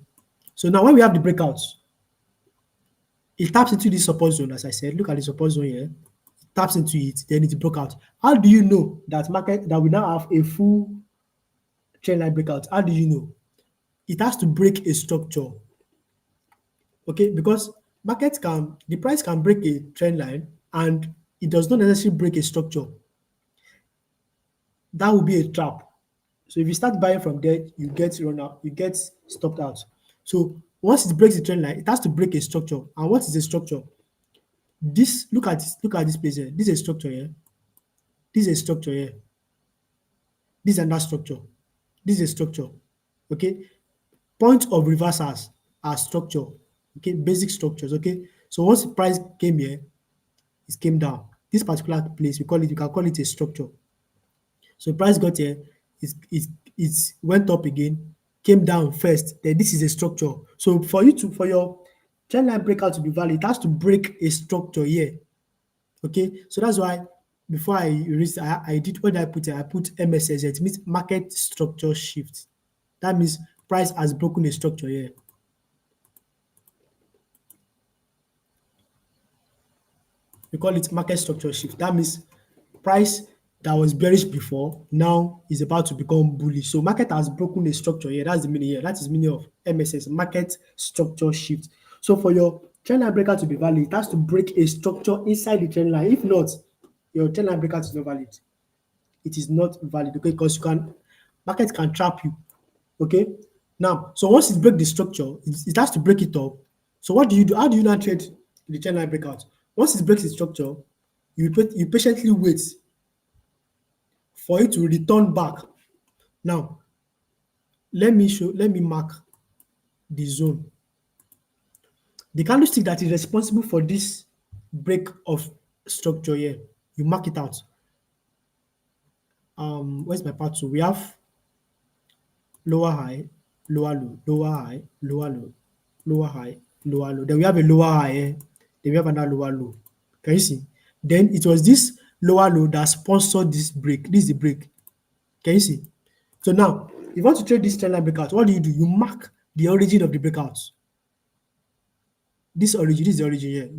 So now when we have the breakouts, it taps into this support zone, as I said. Look at the support zone here. It taps into it, then it broke out. How do you know that we now have a full trend line breakout? How do you know? It has to break a structure. Okay, because the price can break a trend line and it does not necessarily break a structure. That will be a trap. So if you start buying from there, you get run out, you get stopped out. So once it breaks the trend line, it has to break a structure. And what is a structure? Look at this place here. This is a structure here. This is a structure here. This is another structure. This is a structure. Okay. Point of reversals are structure. Okay, basic structures. Okay. So once the price came here, it came down. This particular place, you can call it a structure. So price got here, it went up again, came down first. Then this is a structure. So for your trend line breakout to be valid, it has to break a structure here. Okay, so that's why before I erased, I did what I put here. I put MSS. It means market structure shift. That means price has broken a structure here. We call it market structure shift. That means price that was bearish before now is about to become bullish. So market has broken a structure here. That's the meaning here. That is the meaning of MSS, market structure shift. So for your trend line breaker to be valid, it has to break a structure inside the trend line. If not, your trend line breaker is not valid. It is not valid, okay? Because market can trap you. Okay. Now, so once it breaks the structure, it has to break it up. So what do you do? How do you now trade the trend line breakout? Once it breaks the structure, you patiently wait for it to return back. Now, let me mark the zone. The candlestick that is responsible for this break of structure here, you mark it out. Where's my part two? We have lower high, lower low, lower high, lower low, lower high, lower low. Then we have a lower high here. Then we have another lower low. Can you see? Then it was this lower low that sponsored this break. This is the break. Can you see? So now, if you want to trade this trend line breakout, what do? You mark the origin of the breakout. This is the origin here.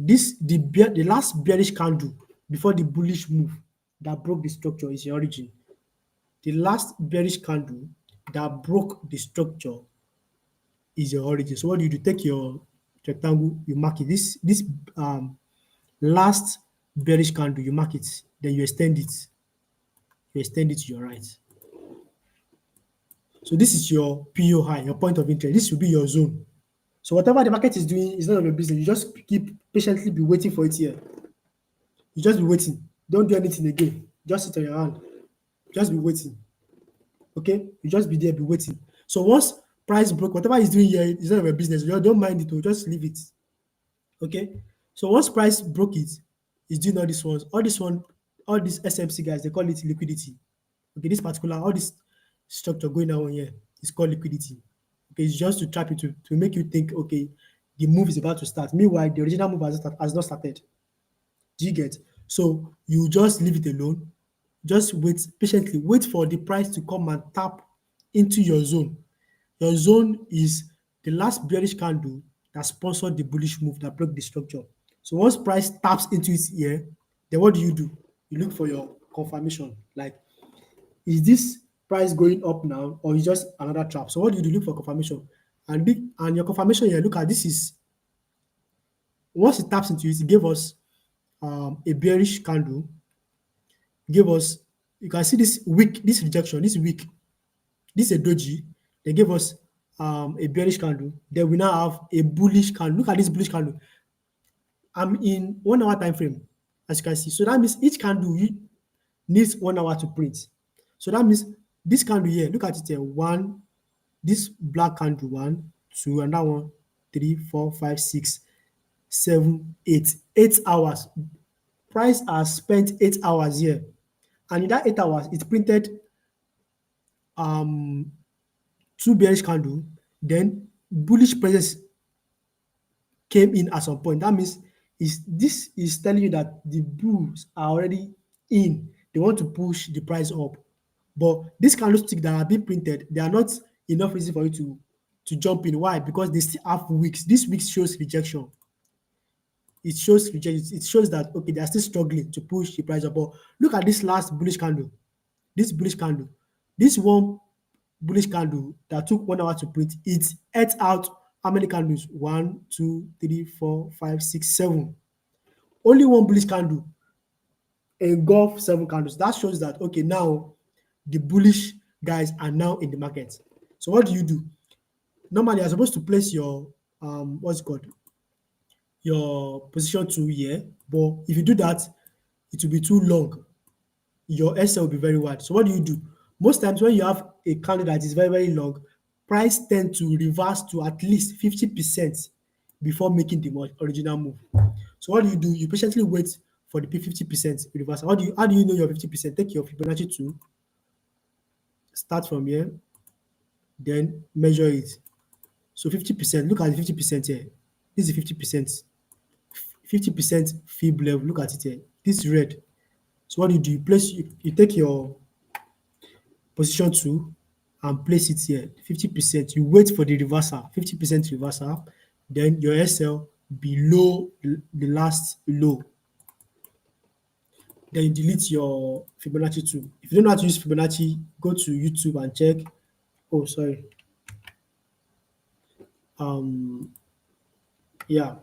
The last bearish candle before the bullish move that broke the structure is the origin. The last bearish candle that broke the structure is your origin. So what do? Take your rectangle, you mark it. This last bearish candle, you mark it, then you extend it. You extend it to your right. So this is your PO high, your point of interest. This will be your zone. So whatever the market is doing is none of your business. You just keep patiently be waiting for it here. You just be waiting. Don't do anything again. Just sit on your hand. Just be waiting. Okay? You just be there, be waiting. So once price broke, whatever it's doing here is none of your business. You don't mind it, or just leave it. Okay? So once price broke it, it's doing all these ones. All these SMC guys, they call it liquidity. Okay, this particular, all this structure going on here is called liquidity. Okay, it's just to trap you to make you think, okay, the move is about to start. Meanwhile, the original move has not started. Do you get? So you just leave it alone. Just wait patiently. Wait for the price to come and tap into your zone. Your zone is the last bearish candle that sponsored the bullish move that broke the structure. So once price taps into it here, then what do? You look for your confirmation. Like, is this price going up now or is just another trap? So what do? Look for confirmation. And your confirmation here, look at this is once it taps into it, it gave us a bearish candle, gave us, you can see this weak, this rejection, this weak, this is a doji. They gave us a bearish candle. Then we now have a bullish candle. Look at this bullish candle. I'm in 1 hour time frame, as you can see. So that means each candle needs 1 hour to print. So that means this candle here, look at it here. One, this black candle, one, two, and that one, 3, 4, 5, 6, 7, 8. 8 hours. Price has spent 8 hours here. And in that 8 hours, it printed um two bearish candle, then bullish presence came in at some point. That means this is telling you that the bulls are already in. They want to push the price up. But these candlesticks that are being printed, they are not enough reason for you to jump in. Why? Because they still have weeks. This week shows rejection. It shows rejection. It shows that okay, they are still struggling to push the price up. But look at this last bullish candle. This bullish candle. This one bullish candle that took 1 hour to print, it ate out how many candles? 1, 2, 3, 4, 5, 6, 7. Only one bullish candle engulf 7 candles. That shows that okay, now the bullish guys are now in the market. So what do? Normally, you're supposed to place your what's it called? Your position 2 here, but if you do that, it will be too long. Your SL will be very wide. So what do? Most times when you have a candle that is very, very long, price tend to reverse to at least 50% before making the original move. So what do? You patiently wait for the 50% reversal. How do you know your 50%? Take your Fibonacci 2, start from here, then measure it. So 50%, look at the 50% here. This is 50%. 50% fib level. Look at it here. This is red. So what do? You take your position 2 and place it here 50%. You wait for the reversal, 50% reversal, then your SL below the last low. Then you delete your Fibonacci 2. If you don't know how to use Fibonacci, go to YouTube and check. Oh, sorry. Yeah.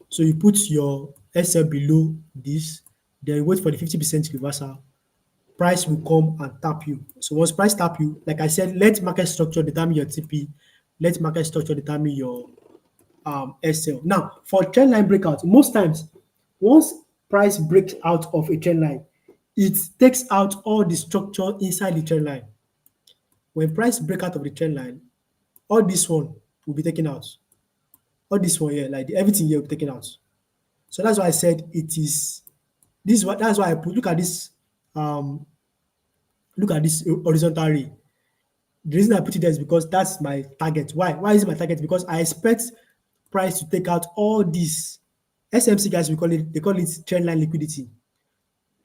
So you put your SL below this, then wait for the 50% reversal. Price will come and tap you. So once price tap you, like I said, let market structure determine your TP. Let market structure determine your SL. Now, for trend line breakout, most times, once price breaks out of a trend line, it takes out all the structure inside the trend line. When price break out of the trend line, all this one will be taken out. All this one here, like everything here will be taken out. So that's why I said it is. This is what that's why I put. Um, look at this horizontal ray. The reason I put it there is because that's my target. Why? Why is it my target? Because I expect price to take out all this. SMC guys, we call it. They call it trend line liquidity.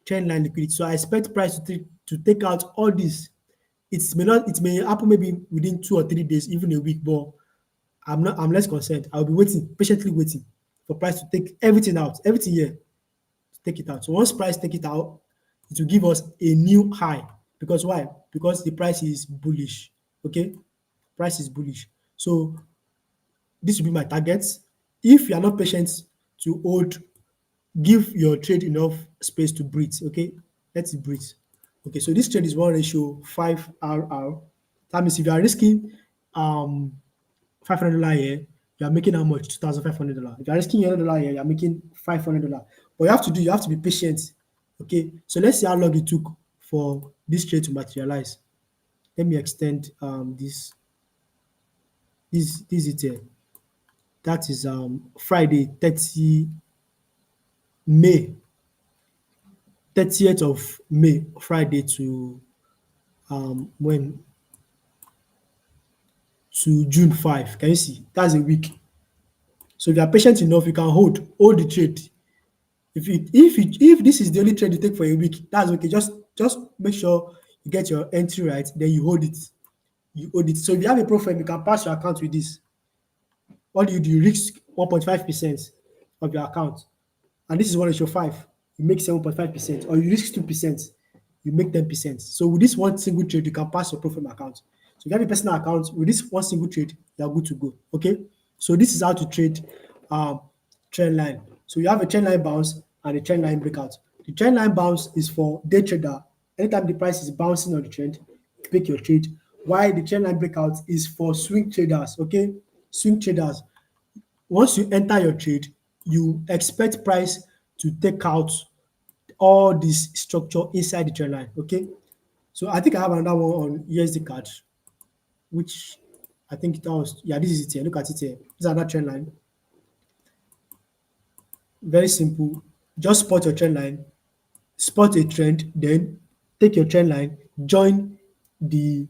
Trend line liquidity. So I expect price to take out all this. It may happen maybe within 2 or 3 days, even a week, but I'm less concerned. I'll be waiting, patiently waiting for price to take everything out, everything here to take it out. So once price take it out, it will give us a new high. Because why? Because the price is bullish. Okay? Price is bullish. So this will be my target. If you are not patient to hold, give your trade enough space to breathe. Okay, let it breathe. Okay, so this trade is 1 ratio 5 RR. That means if you are risking um $500 here, you are making how much? $2,500. If you are risking $100 here, you are making $500. What you have to do, you have to be patient. Okay, so let's see how long it took for this trade to materialize. Let me extend this it here. That is Friday May 30th of May, Friday when to June 5. Can you see? That's a week. So if you are patient enough, you can hold the trade. If this is the only trade you take for a week, that's okay. Just make sure you get your entry right, then you hold it. You hold it. So if you have a profile, you can pass your account with this. What do? You risk 1.5% of your account, and this is 1 ratio 5. You make 7.5%, or you risk 2%, you make 10%. So with this one single trade, you can pass your profile account. So if you have a personal account with this one single trade, you are good to go. Okay. So this is how to trade um, trend line. So you have a trend line bounce and a trend line breakout. The trend line bounce is for day trader. Anytime the price is bouncing on the trend, pick your trade. While the trend line breakout is for swing traders. Okay, swing traders. Once you enter your trade, you expect price to take out all this structure inside the trend line. Okay, so I think I have another one on USD card, which I think that was, yeah, this is it here. Look at it here. This is another trend line. Very simple. Just spot your trend line, spot a trend, then take your trend line, join the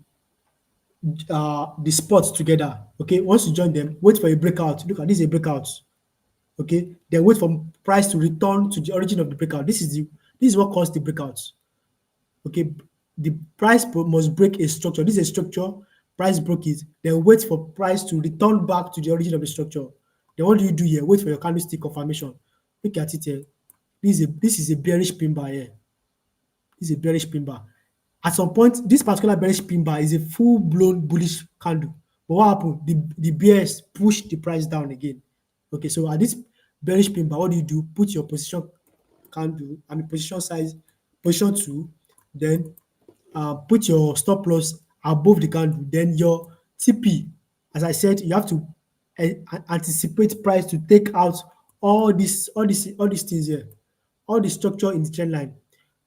the spots together. Okay, once you join them, wait for a breakout. Look at this is a breakout. Okay, then wait for price to return to the origin of the breakout. This is what caused the breakouts. Okay, the price must break a structure. This is a structure. Price broke it. Then wait for price to return back to the origin of the structure. Then what do you do here? Wait for your candlestick confirmation. Look at it here. This is a bearish pin bar here. This is a bearish pin bar. At some point, this particular bearish pin bar is a full-blown bullish candle. But what happened? The bears pushed the price down again. Okay, so at this bearish pin bar, what do? Put your position candle, position size, position 2, then put your stop loss above the candle. Then your TP, as I said, you have to anticipate price to take out all these things here, all the structure in the trend line.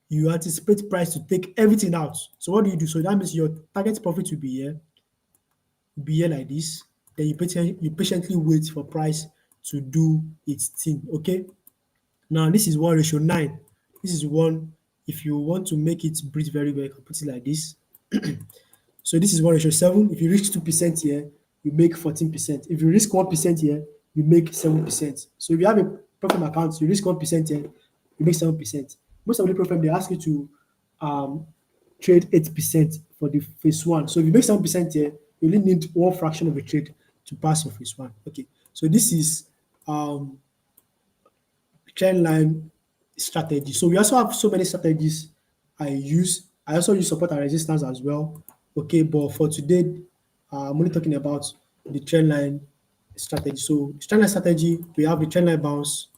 You anticipate price to take everything out. So what do? So that means your target profit will be here like this. Then you patiently wait for price to do its thing. Okay. Now this is 1 ratio 9. This is one. If you want to make it breathe very well, you can put it like this. So this is 1 ratio 7. If you risk 2% here, you make 14%. If you risk 1% here, you make 7%. So if you have a profit account, you risk 1% here, you make 7%. Most of the profit they ask you to um, trade 8% for the phase one. So if you make 7% here, you only need one fraction of a trade to pass your phase one. Okay. So this is um, trend line strategy. So we also have so many strategies I use. I also use support and resistance as well. Okay, but for today, I'm only talking about the trend line strategy. So trend line strategy, we have the trend line bounce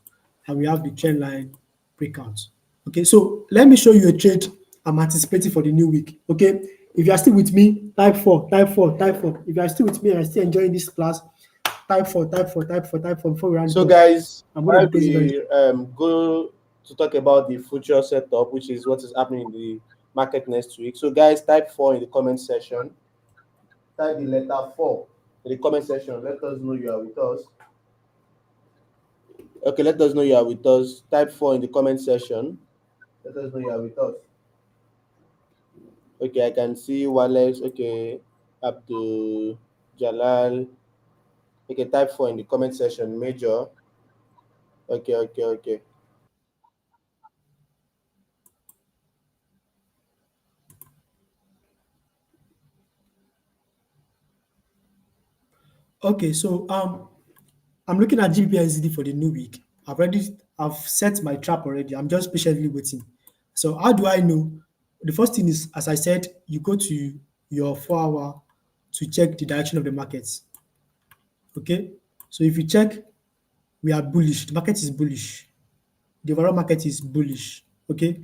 and we have the trend line breakout. Okay, so let me show you a trade I'm anticipating for the new week. Okay, if you are still with me, type 4, type 4, type 4. If you are still with me and are still enjoying this class, type 4, type 4, type 4, type 4 before we round it So, off. guys, I'm going to while be closing very we go to talk about the future setup, which is what is happening in the market next week. So, guys, type 4 in the comment section. Type the letter 4 in the comment section. Let us know you are with us. Okay, let us know you are with us. Type 4 in the comment section. Let us know you are with us. Okay, I can see Wallace. Okay, Abdul Jalal. Okay, type 4 in the comment section. Major. Okay, okay, okay. Okay, so I'm looking at GBP for the new week. I've set my trap already. I'm just patiently waiting. So how do I know? The first thing is, as I said, you go to your 4 hour to check the direction of the markets. Okay. So if you check, we are bullish. The market is bullish. The overall market is bullish. Okay.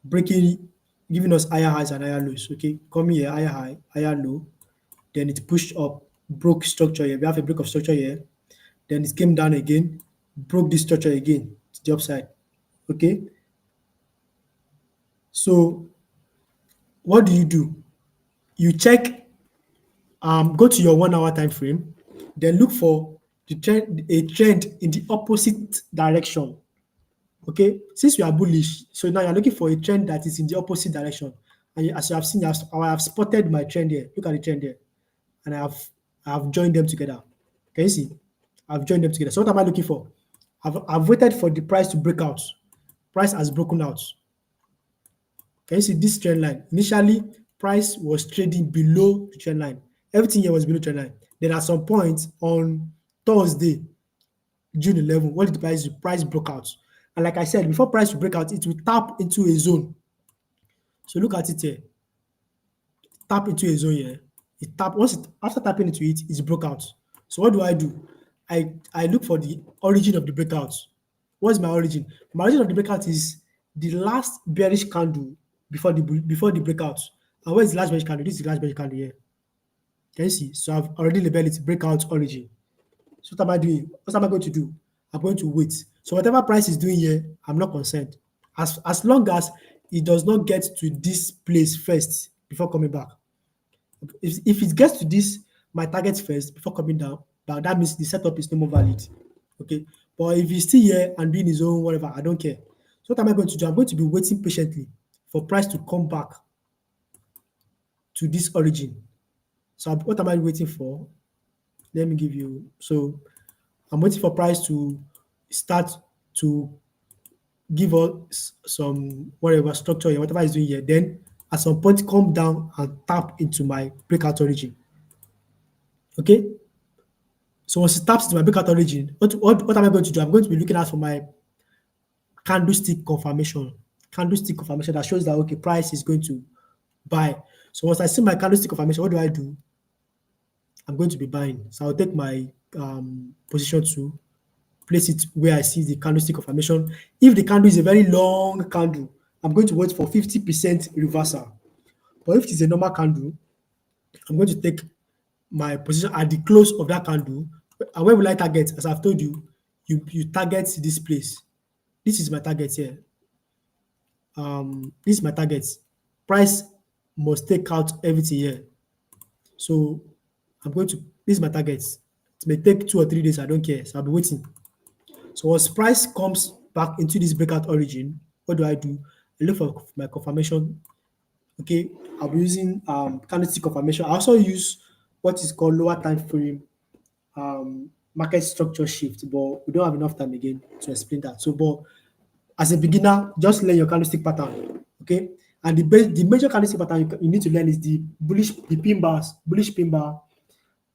Breaking, giving us higher highs and higher lows. Okay. Coming here, higher high, higher low. Then it pushed up, broke structure here. We have a break of structure here. Then it came down again, broke this structure again to the upside. Okay. So what do? You check, go to your 1 hour time frame, then look for a trend in the opposite direction. Okay. Since you are bullish, so now you're looking for a trend that is in the opposite direction. And as you have seen, I have spotted my trend here. Look at the trend here. And I have joined them together. Can you see? I've joined them together. So what am I looking for? I've waited for the price to break out. Price has broken out. Can you see this trend line? Initially, price was trading below the trend line. Everything here was below trend line. Then at some point on Thursday, June 11, what did the price do? Price broke out. And like I said, before price will break out, it will tap into a zone. So look at it here. Tap into a zone here. It tap once it after tapping into it, it's broke out. So what do? I look for the origin of the breakout. What's my origin? My origin of the breakout is the last bearish candle before the breakout. And where is the last bearish candle? This is the last bearish candle here. Can you see? So I've already labeled it breakout origin. So what am I doing? What am I going to do? I'm going to wait. So whatever price is doing here, I'm not concerned. As long as it does not get to this place first before coming back. If it gets to this, my target first before coming down, that means the setup is no more valid. Okay. But if he's still here and doing his own whatever, I don't care. So what am I going to do? I'm going to be waiting patiently for price to come back to this origin. So what am I waiting for? Let me give you. So I'm waiting for price to start to give us some whatever structure here, whatever is doing here. Then at some point come down and tap into my breakout origin. Okay. So once it taps into my breakout origin, what am I going to do? I'm going to be looking out for my candlestick confirmation. Candlestick confirmation that shows that okay, price is going to buy. So once I see my candlestick confirmation, what do? I'm going to be buying. So I'll take my position to place it where I see the candlestick confirmation. If the candle is a very long candle, I'm going to wait for 50% reversal. But if it is a normal candle, I'm going to take my position at the close of that candle. And where will I target? As I've told you, you target this place. This is my target here. This is my target. Price must take out everything here. So I'm going to, this is my target. It may take 2 or 3 days, I don't care. So I'll be waiting. So once price comes back into this breakout origin, what do? I look for my confirmation. Okay, I'll be using candlestick confirmation. I also use what is called lower time frame market structure shift, but we don't have enough time again to explain that. So, but as a beginner, just learn your candlestick pattern. Okay, and the major candlestick pattern you need to learn is the pin bars, bullish pin bar,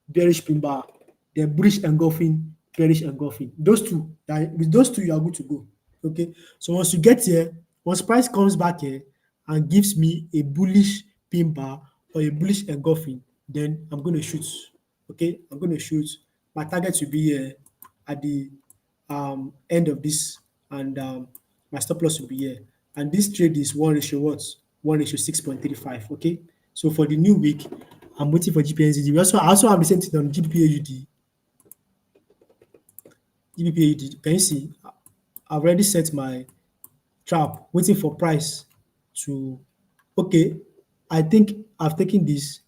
bearish pin bar, then bullish engulfing, bearish engulfing. With those two, you are good to go. Okay, so once you get here, once price comes back here and gives me a bullish pin bar or a bullish engulfing, then I'm going to shoot. Okay, I'm going to shoot. My target will be here at the end of this, and my stop loss will be here. And this trade is 1 ratio what? 1 ratio 6.35. Okay, so for the new week, I'm waiting for GPNZD. I also have the same thing on GBPAUD. GBPAUD. Can you see? I've already set my trap, waiting for price to. Okay, I think I've taken this.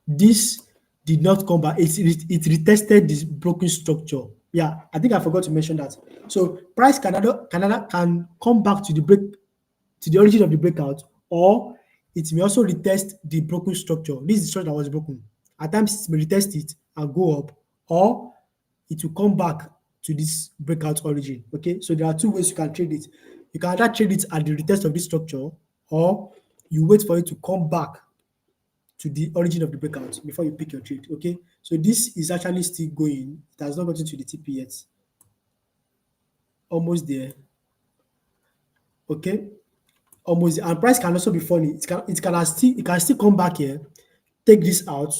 This did not come back. It retested this broken structure. Yeah, I think I forgot to mention that. So price can come back to the origin of the breakout, or it may also retest the broken structure. This is the structure that was broken. At times, it may retest it and go up, or it will come back to this breakout origin. Okay, so there are two ways you can trade it. You can either trade it at the retest of this structure, or you wait for it to come back to the origin of the breakout before you pick your trade. Okay, so this is actually still going. It has not gotten to the TP yet. Almost there. Okay, almost, and price can also be funny. It can still come back here, take this out,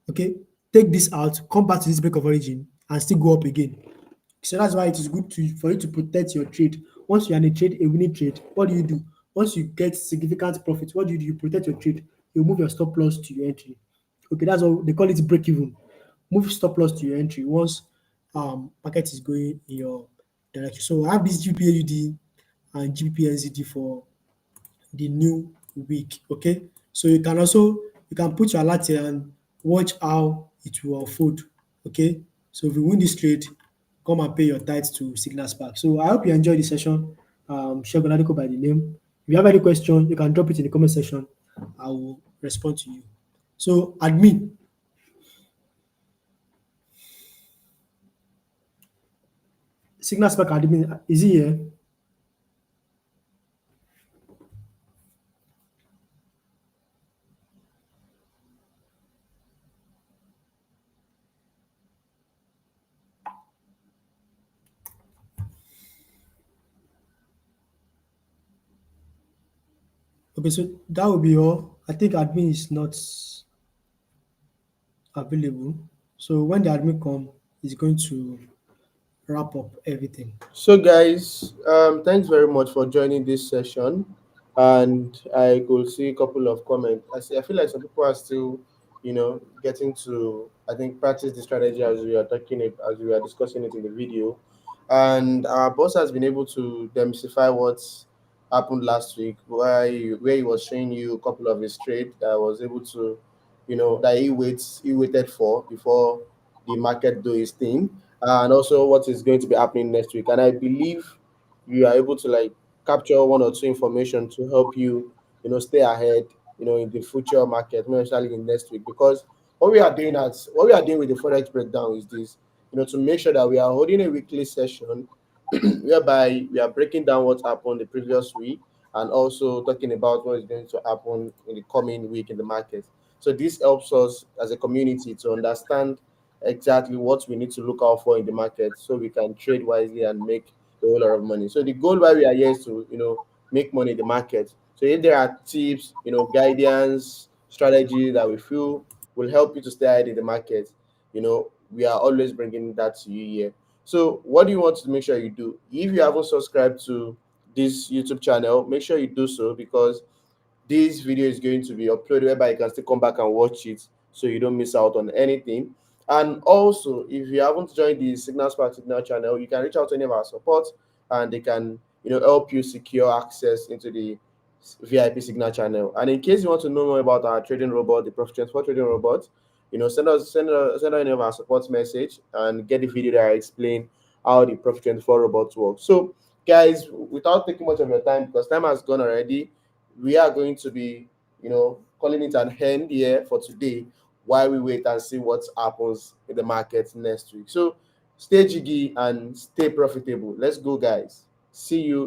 okay, take this out, come back to this break of origin and still go up again. So that's why it is good for you to protect your trade. Once you're in a trade, a winning trade, what do you do? Once you get significant profit, what do? You protect your trade. You move your stop loss to your entry. Okay, that's what they call it, break even. Move stop loss to your entry once market is going in your direction. So I have this GPAUD and GPNZD for the new week. Okay, so you can put your alert here and watch how it will unfold. Okay, so if you win this trade, come and pay your tithes to Signal Spark. So I hope you enjoyed the session. Shegun Adeko by the name. If you have any question, you can drop it in the comment section. I will respond to you. So admin, Signal Spark admin, is he here? Okay, so that will be all. I think admin is not available. So when the admin come, he's going to wrap up everything. So, guys, thanks very much for joining this session. And I could see a couple of comments. I feel like some people are still, getting to, I think, practice the strategy as we are as we are discussing it in the video. And our boss has been able to demystify what's happened last week, where he was showing you a couple of his trade that was able to, that he waited for before the market do his thing, and also what is going to be happening next week. And I believe you are able to like capture one or two information to help you, stay ahead, in the future market, more especially in next week. Because what we are doing with the forex breakdown is this, to make sure that we are holding a weekly session whereby we are breaking down what happened the previous week and also talking about what is going to happen in the coming week in the market. So this helps us as a community to understand exactly what we need to look out for in the market so we can trade wisely and make a whole lot of money. So the goal why we are here is to, make money in the market. So if there are tips, guidance, strategy that we feel will help you to stay ahead in the market, we are always bringing that to you here. So what do you want to make sure you do? If you haven't subscribed to this YouTube channel, make sure you do so, because this video is going to be uploaded whereby you can still come back and watch it so you don't miss out on anything. And also, if you haven't joined the Signal Spark Signal channel, you can reach out to any of our support and they can, help you secure access into the VIP Signal channel. And in case you want to know more about our trading robot, the Profit Transfer trading robot, send us any of our support message and get the video that I explain how the Profit 24 robots work. So, guys, without taking much of your time, because time has gone already, we are going to be, calling it an end here for today while we wait and see what happens in the market next week. So stay jiggy and stay profitable. Let's go, guys. See you